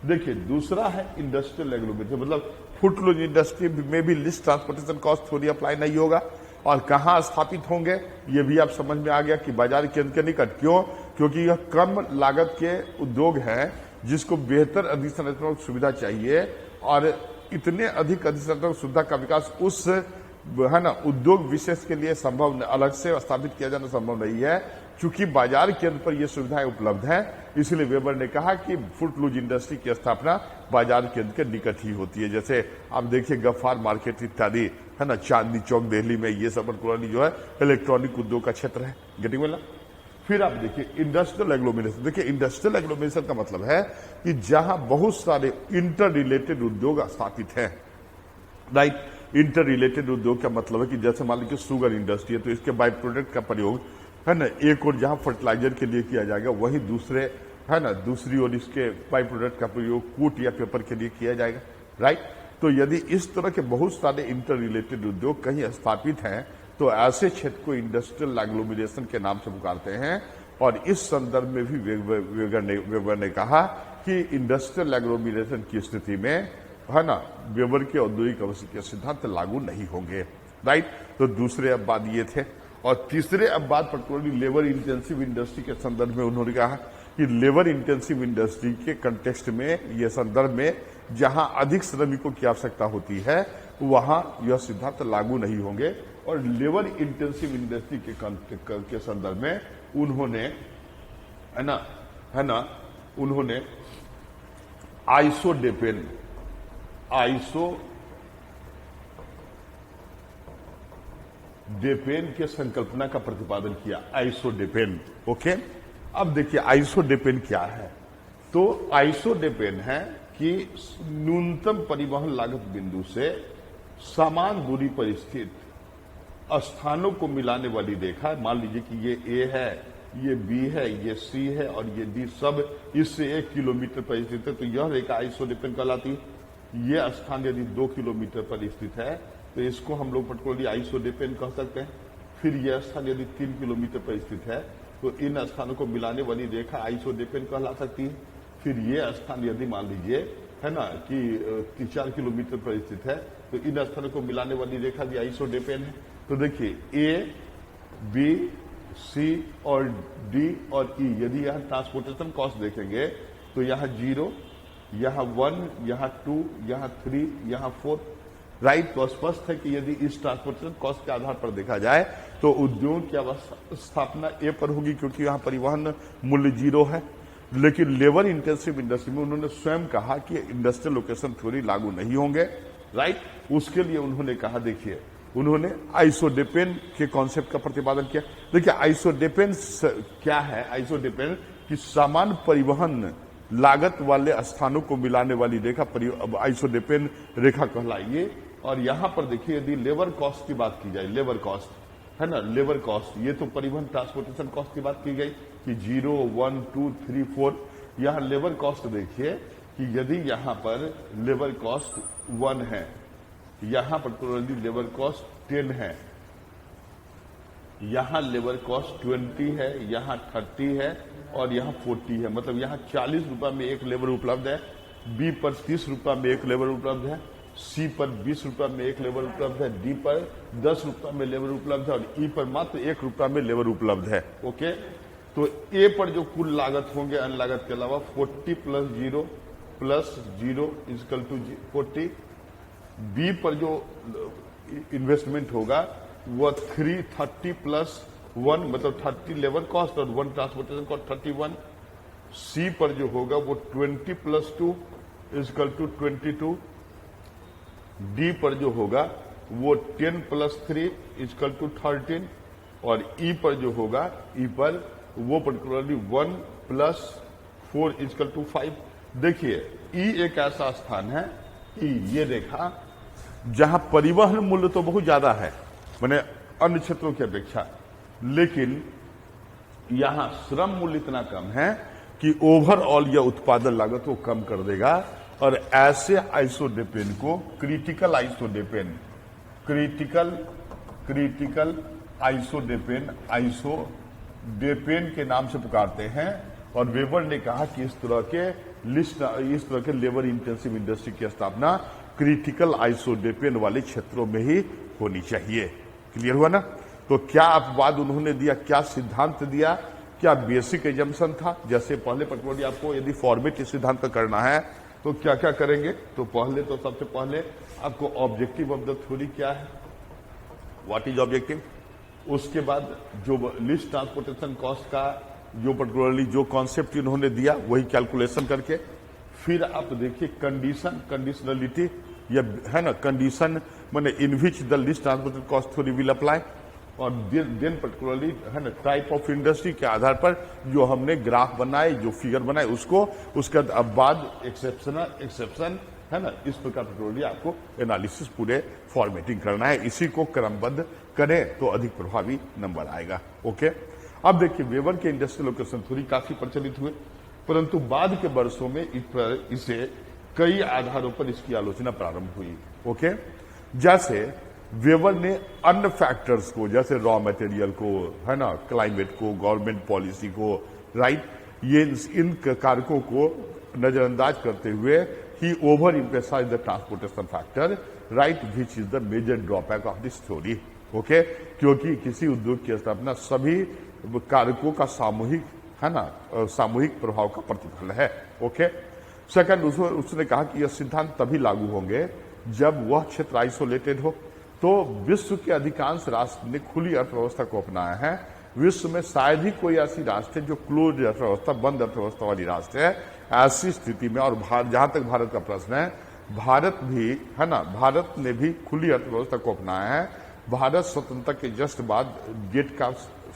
देखिए दूसरा है इंडस्ट्रियल एग्लोमेरेशन, मतलब फुटलूज इंडस्ट्री में भी लिस्ट ट्रांसपोर्टेशन कॉस्ट थोड़ी अप्लाई नहीं होगा। और कहां स्थापित होंगे ये भी आप समझ में आ गया कि बाजार केंद्र के निकट। क्यों? क्योंकि यह कम लागत के उद्योग हैं जिसको बेहतर अधिसंरचनात्मक सुविधा चाहिए, और इतने अधिक अधिसंरचनात्मक सुविधा का विकास उस उद्योग विशेष के लिए संभव, अलग से स्थापित किया जाना संभव नहीं है। चूंकि बाजार केंद्र पर ये सुविधाएं उपलब्ध हैं, इसलिए वेबर ने कहा कि फुटलूज इंडस्ट्री की स्थापना बाजार केंद्र के निकट ही होती है। जैसे आप देखिए गफ्फार मार्केट इत्यादि है ना, चांदनी चौक दिल्ली में, ये सब पुरानी जो है इलेक्ट्रॉनिक उद्योग का क्षेत्र है। गेटिंग वाला। फिर आप देखिए इंडस्ट्रियल एग्लोमेरेशन। देखिए इंडस्ट्रियल एग्लोमेरेशन का मतलब है कि जहां बहुत सारे इंटर रिलेटेड उद्योग स्थापित हैं, राइट। इंटर रिलेटेड उद्योग का मतलब है कि जैसे मान लीजिए शुगर इंडस्ट्री है तो इसके बाई प्रोडक्ट का प्रयोग है ना एक और जहां फर्टिलाइजर के लिए किया जाएगा, वही दूसरी ओर इसके बाई प्रोडक्ट का प्रयोग कूट या पेपर के लिए किया जाएगा, राइट। तो यदि इस तरह के बहुत सारे इंटर रिलेटेड उद्योग कहीं स्थापित हैं तो ऐसे क्षेत्र को इंडस्ट्रियल एग्लोमेरेशन के नाम से पुकारते हैं। और इस संदर्भ में भी वेबर ने कहा कि इंडस्ट्रियल एग्लोमेरेशन की स्थिति में वेबर के औद्योगिक आवासीय के सिद्धांत लागू नहीं होंगे, राइट। तो दूसरे अपवाद ये थे। और तीसरे अपवाद पर्टिकुलरली लेबर इंटेंसिव इंडस्ट्री के संदर्भ में उन्होंने कहा कि लेबर इंटेंसिव इंडस्ट्री के कंटेक्स्ट में, ये संदर्भ में, जहां अधिक श्रमिकों की आवश्यकता होती है वहां यह सिद्धांत लागू नहीं होंगे। और लेबर इंटेंसिव इंडस्ट्री के संदर्भ में उन्होंने उन्होंने आइसोडेपेन के संकल्पना का प्रतिपादन किया। आइसोडेपेन, ओके। अब देखिए आइसोडेपेन क्या है। तो आइसोडेपेन है कि न्यूनतम परिवहन लागत बिंदु से समान दूरी पर स्थित स्थानों को मिलाने वाली रेखा। मान लीजिए कि ये ए है, ये बी है, ये सी है और ये डी, सब इससे 1 किलोमीटर पर स्थित है, तो यह रेखा आइसोडेपेन कहलाती है। ये स्थान यदि 2 किलोमीटर पर स्थित है तो इसको हम लोग पर्टिकुलरली आइसोडेपेन कह सकते हैं। फिर यह स्थान यदि 3 किलोमीटर पर स्थित है तो इन स्थानों को मिलाने वाली रेखा आइसोडेपेन कहला सकती है। फिर ये स्थान यदि मान लीजिए कि 4 किलोमीटर पर स्थित है तो इन स्थानों को मिलाने वाली रेखा भी आइसोडेपेन है। तो देखिए ए, बी, सी और डी और ई, यदि यहां ट्रांसपोर्टेशन कॉस्ट देखेंगे तो यहां 0, यहां 1, यहां 2, यहां 3, यहां 4, राइट। तो स्पष्ट है कि यदि इस ट्रांसपोर्टेशन कॉस्ट के आधार पर देखा जाए तो उद्योग की स्थापना ए पर होगी, क्योंकि यहां परिवहन मूल्य 0 है। लेकिन लेबर इंटेंसिव इंडस्ट्री में उन्होंने स्वयं कहा कि इंडस्ट्रियल लोकेशन थ्योरी लागू नहीं होंगे, राइट। उसके लिए उन्होंने कहा, देखिए उन्होंने आइसोडेपेन के कॉन्सेप्ट का प्रतिपादन किया। देखिए आइसोडेपेन क्या है। आइसोडेपेन कि समान परिवहन लागत वाले स्थानों को मिलाने वाली रेखा आइसोडेपेन रेखा कहलाइए। और यहां पर देखिए यदि लेबर कॉस्ट की बात की जाए, लेबर कॉस्ट है ना, लेबर कॉस्ट, ये तो परिवहन ट्रांसपोर्टेशन कॉस्ट की बात की गई कि 0, 1, 2, 3, 4। यहां लेबर कॉस्ट देखिए कि यदि यहां पर लेबर कॉस्ट 1 है, यहां पर्टिकुलरली लेबर कॉस्ट 10 है, यहां लेबर कॉस्ट 20 है, यहां 30 है और यहां 40 है। मतलब यहां 40 रुपए में एक लेबर उपलब्ध है, बी पर 30 रुपए में एक लेबर उपलब्ध है, सी पर 20 रुपए में एक लेबर उपलब्ध है, डी पर 10 रुपए में लेबर उपलब्ध है और ई पर मात्र 1 रुपए में लेबर उपलब्ध है, ओके। तो ए पर जो कुल लागत होंगे अन्य लागत के अलावा 40 + 0 + 0 = 40। बी पर जो इन्वेस्टमेंट होगा वो 30 + 1 मतलब 30 लेबर कॉस्ट और 1 ट्रांसपोर्टेशन कॉस्ट 31। सी पर जो होगा वो 20 + 2 = 22। डी पर जो होगा वो 10 + 3 = 13 और ई पर जो होगा, ई पर वो पर्टिकुलरली 1 + 4 = 5। देखिए ई एक ऐसा स्थान है, ई ये रेखा जहां परिवहन मूल्य तो बहुत ज्यादा है मैंने अन्य क्षेत्रों की अपेक्षा, लेकिन यहां श्रम मूल्य इतना कम है कि ओवरऑल यह उत्पादन लागत को कम कर देगा। और ऐसे आइसोडेपेन को क्रिटिकल आइसोडेपेन के नाम से पुकारते हैं। और वेबर ने कहा कि इस तरह के लेबर इंटेंसिव इंडस्ट्री की स्थापना क्रिटिकल आइसोडेपेन वाले क्षेत्रों में ही होनी चाहिए। क्लियर हुआ ना? तो क्या अपवाद उन्होंने दिया, क्या सिद्धांत दिया, क्या बेसिक एजम्पशन था? जैसे पहले पटवारी आपको यदि फॉर्मेट सिद्धांत करना है तो क्या क्या करेंगे, तो सबसे पहले आपको ऑब्जेक्टिव ऑफ द थ्योरी क्या है, व्हाट इज ऑब्जेक्टिव। उसके बाद जो लिस्ट ट्रांसपोर्टेशन कॉस्ट का जो पर्टिकुलरली जो कॉन्सेप्ट इन्होंने दिया वही कैलकुलेशन करके, फिर आप देखिए कंडीशनलिटी या है ना, कंडीशन माने in which the list transportation cost theory will apply. और देन पर्टिकुलरली है ना टाइप ऑफ इंडस्ट्री के आधार पर जो हमने ग्राफ बनाए, जो फिगर बनाए उसको, उसके बाद एक्सेप्शन है ना, इस प्रकार पर्टिकुलरली आपको एनालिसिस पूरे फॉर्मेटिंग करना है। इसी को क्रमबद्ध करें तो अधिक प्रभावी नंबर आएगा। ओके, अब देखिए वेबर के इंडस्ट्रियल लोकेशन थ्योरी काफी प्रचलित हुए, परंतु बाद के वर्षों में इसे कई आधारों पर इसकी आलोचना प्रारंभ हुई। ओके, जैसे वेबर ने अन्य फैक्टर्स को, जैसे रॉ मटेरियल को, है ना, क्लाइमेट को, गवर्नमेंट पॉलिसी को, राइट, ये इन कारकों को नजरअंदाज करते हुए ही over emphasize the transportation factor, right, which is the major drawback of this theory. Okay, क्योंकि किसी उद्योग की स्थापना सभी कारकों का सामूहिक, है ना, सामूहिक प्रभाव का प्रतिफल है। ओके, सेकंड, उसने कहा कि यह सिद्धांत तभी लागू होंगे जब वह क्षेत्र आइसोलेटेड हो। तो विश्व के अधिकांश राष्ट्र ने खुली अर्थव्यवस्था को अपनाया है। विश्व में शायद ही कोई ऐसी राष्ट्र है जो क्लोज अर्थव्यवस्था, बंद अर्थव्यवस्था वाली राष्ट्र है। ऐसी स्थिति में, और जहां तक भारत का प्रश्न है, भारत भी, है ना, भारत ने भी खुली अर्थव्यवस्था को अपनाया है। भारत स्वतंत्रता के जस्ट बाद गेट का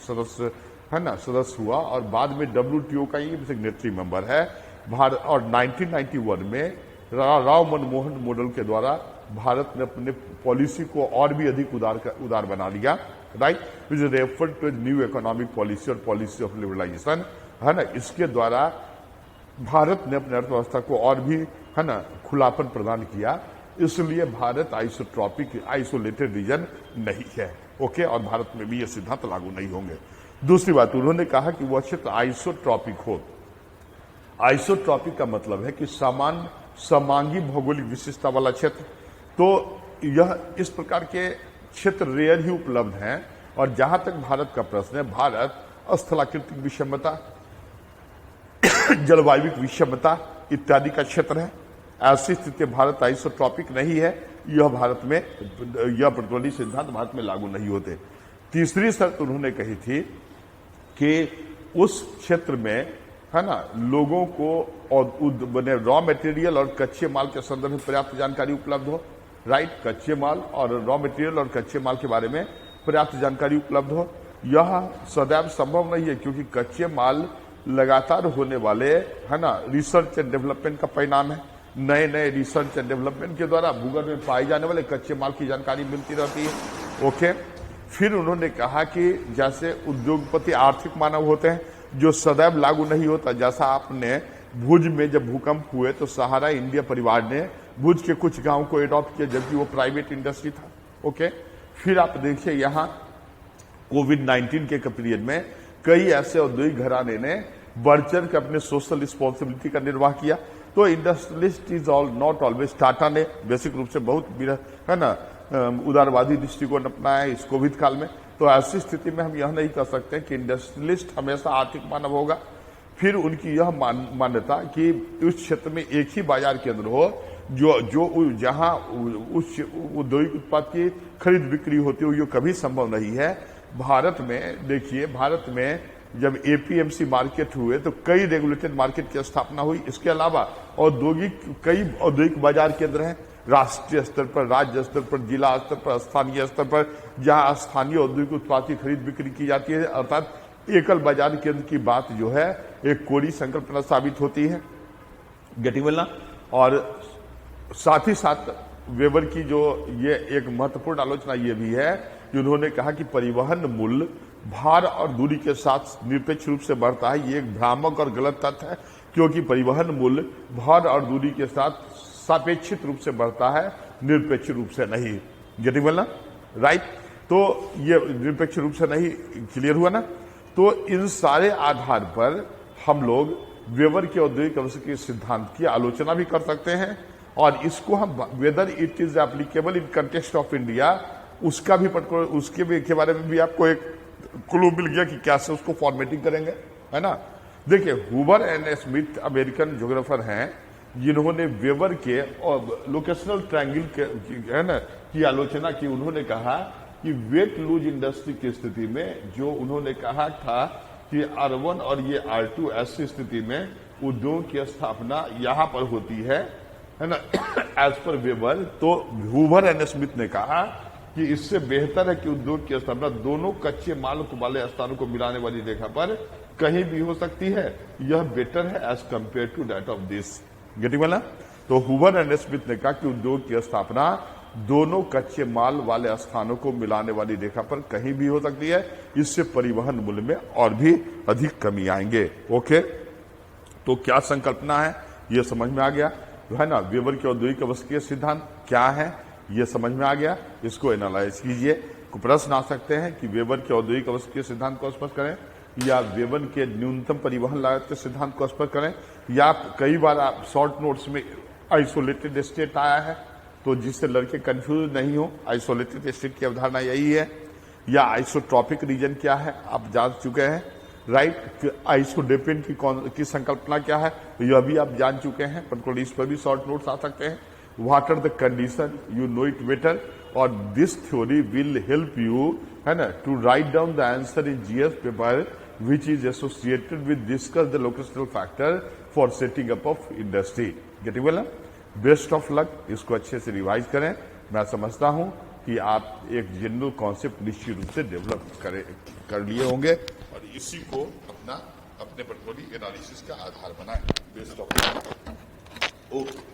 सदस्य, है ना, सदस्य हुआ और बाद में WTO का ही सिग्नेटरी मेंबर है भारत। और 1991 में राव मनमोहन मॉडल के द्वारा भारत ने अपने पॉलिसी को और भी अधिक उदार बना लिया, right, which is referred to new economic policy और पॉलिसी ऑफ लिबरलाइजेशन, है ना। इसके द्वारा भारत ने अपनी अर्थव्यवस्था को और भी, है ना, खुलापन प्रदान किया। इसलिए भारत आइसोलेटेड रीजन नहीं है। ओके, और भारत में भी ये सिद्धांत लागू नहीं होंगे। दूसरी बात, उन्होंने कहा कि वह क्षेत्र आइसोट्रॉपिक हो। आइसोट्रॉपिक का मतलब है कि समांगी भौगोलिक विशेषता वाला क्षेत्र। तो यह इस प्रकार के क्षेत्र रेयर ही उपलब्ध हैं। और जहां तक भारत का प्रश्न है, भारत स्थलाकृतिक विषमता, जलवायु विषमता इत्यादि का क्षेत्र है। ऐसी स्थिति भारत आइसोट्रॉपिक नहीं है। यह भारत में, यह पर्टिकुलरली सिद्धांत भारत में लागू नहीं होते। तीसरी शर्त उन्होंने कही थी कि उस क्षेत्र में, है ना, लोगों को रॉ मटेरियल और कच्चे माल के संदर्भ में पर्याप्त जानकारी उपलब्ध हो, राइट, कच्चे माल और रॉ मटेरियल और कच्चे माल के बारे में पर्याप्त जानकारी उपलब्ध हो। यह सदैव संभव नहीं है, क्योंकि कच्चे माल लगातार होने वाले, है ना, रिसर्च एंड डेवलपमेंट का परिणाम है। नए नए रिसर्च एंड डेवलपमेंट के द्वारा भूगर्भ में पाए जाने वाले कच्चे माल की जानकारी मिलती रहती है। ओके, फिर उन्होंने कहा कि जैसे उद्योगपति आर्थिक मानव होते हैं, जो सदैव लागू नहीं होता। जैसा आपने भुज में जब भूकंप हुए तो सहारा इंडिया परिवार ने भुज के कुछ गांव को एडॉप्ट किया, जबकि वो प्राइवेट इंडस्ट्री था। ओके, फिर आप देखिए यहाँ कोविड-19 के पीरियड में कई ऐसे औद्योगिक घराने ने बढ़ चढ़ के अपने सोशल रिस्पॉन्सिबिलिटी का निर्वाह किया। तो industrialist is not always, Tata ने बेसिक रूप से बहुत, है ना, उदारवादी दृष्टिकोण अपनाया इस कोविड काल में। तो ऐसी स्थिति में हम यह नहीं कह सकते कि इंडस्ट्रियलिस्ट हमेशा आर्थिक मानव होगा। फिर उनकी यह मान्यता कि उस क्षेत्र में एक ही बाजार केंद्र हो जो जहां उस औद्योगिक उत्पाद की खरीद बिक्री होती हो, ये कभी संभव नहीं है। भारत में देखिए, भारत में जब एपीएमसी मार्केट हुए तो कई रेगुलेटेड मार्केट की स्थापना हुई। इसके अलावा कई औद्योगिक बाजार केंद्र हैं, राष्ट्रीय स्तर पर, राज्य स्तर पर, जिला स्तर पर, स्थानीय स्तर पर, जहां स्थानीय औद्योगिक उत्पाद की खरीद बिक्री की जाती है। अर्थात एकल बाजार केंद्र की बात जो है एक कोरी संकल्पना साबित होती है। गेटिंग मिलना। और साथ ही साथ वेबर की जो ये एक महत्वपूर्ण आलोचना ये भी है कि उन्होंने कहा कि परिवहन मूल्य भार और दूरी के साथ निरपेक्ष रूप से बढ़ता है। ये एक भ्रामक और गलत तथ्य है, क्योंकि परिवहन मूल्य भार और दूरी के साथ सापेक्षित रूप से बढ़ता है, निरपेक्ष रूप से नहीं। गेटिंग वेल ना, राइट? तो ये निरपेक्ष रूप से नहीं, क्लियर हुआ ना? तो इन सारे आधार पर हम लोग वेबर के औद्योगिक आविष्कार सिद्धांत की आलोचना भी कर सकते हैं, और इसको हम whether it is applicable in context of India, उसका भी उसके भी के बारे में भी आपको एक क्लू मिल गया कि कैसे उसको फॉर्मेटिंग करेंगे, है ना? देखिए, Hoover and Smith American geographer हैं जिन्होंने वेबर के और लोकेशनल ट्रायंगल के, है ना, की आलोचना की। उन्होंने कहा कि वेट लूज इंडस्ट्री की स्थिति में जो उन्होंने कहा था कि R1 और ये R2 ऐसी स्थिति में उद्योग की स्थापना यहां पर होती है ना, एज पर वेबर। तो हुबर एंड स्मिथ ने कहा कि इससे बेहतर है कि उद्योग की स्थापना दोनों कच्चे माल वाले स्थानों को मिलाने वाली रेखा पर कहीं भी हो सकती है। यह बेटर है as compare to that of this. Getting वाला? तो हुबर एंड स्मिथ ने कहा कि उद्योग की स्थापना दोनों कच्चे माल वाले स्थानों को मिलाने वाली रेखा पर कहीं भी हो सकती है। इससे परिवहन मूल्य में और भी अधिक कमी आएंगे। ओके, तो क्या संकल्पना है यह समझ में आ गया, है ना? वेबर के औद्योगिक आविष्कार सिद्धांत क्या है ये समझ में आ गया। इसको एनालाइज कीजिए। प्रश्न आ सकते हैं कि वेबर के औद्योगिक आविष्कार सिद्धांत को स्पष्ट करें, या वेबर के न्यूनतम परिवहन लागत के सिद्धांत को स्पष्ट करें, या कई बार आप शॉर्ट नोट्स में आइसोलेटेड स्टेट आया है, तो जिससे लड़के कंफ्यूज नहीं हो, आइसोलेटेड स्टेट की अवधारणा यही है। या आइसोट्रॉपिक रीजन क्या है आप जान चुके हैं, राइट? आइसोडेपेंड की संकल्पना क्या है यह भी आप जान चुके हैं, पर इस पर भी शॉर्ट नोट्स आ सकते हैं। What are the condition, you know it better, और this theory will help you, है ना, to write down the answer in GS paper which is associated with discuss the locational factor for setting up of industry. Getting well? Best of luck. इसको अच्छे से रिवाइज करें। मैं समझता हूं कि आप एक जनरल कॉन्सेप्ट निश्चित रूप से डेवलप कर लिए होंगे, और इसी को अपने पोर्टफोलियो एनालिसिस का आधार बनाएं। Best of luck. ओके।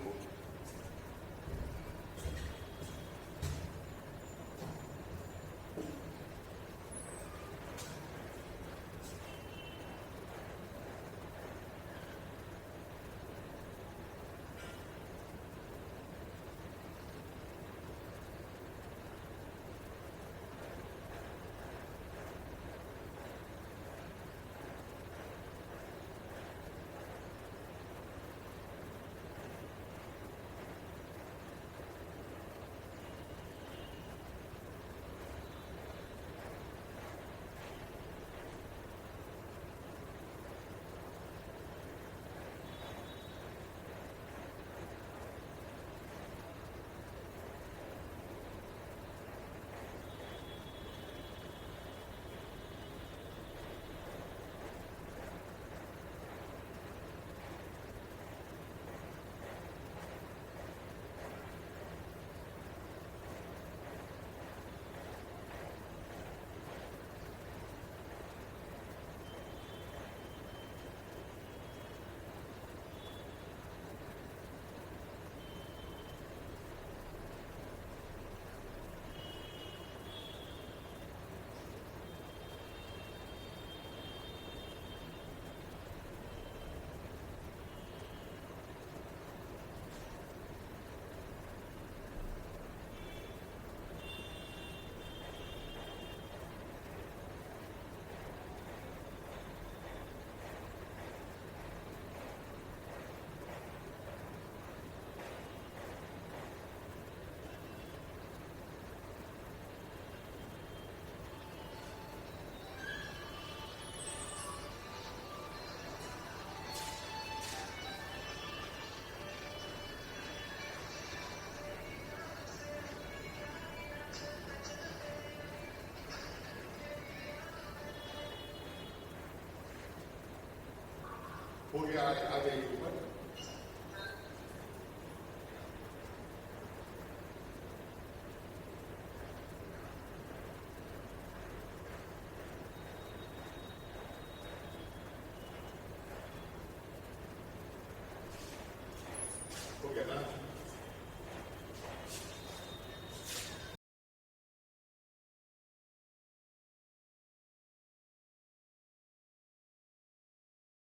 हो गया, आ जाइए ऊपर। हो गया ना?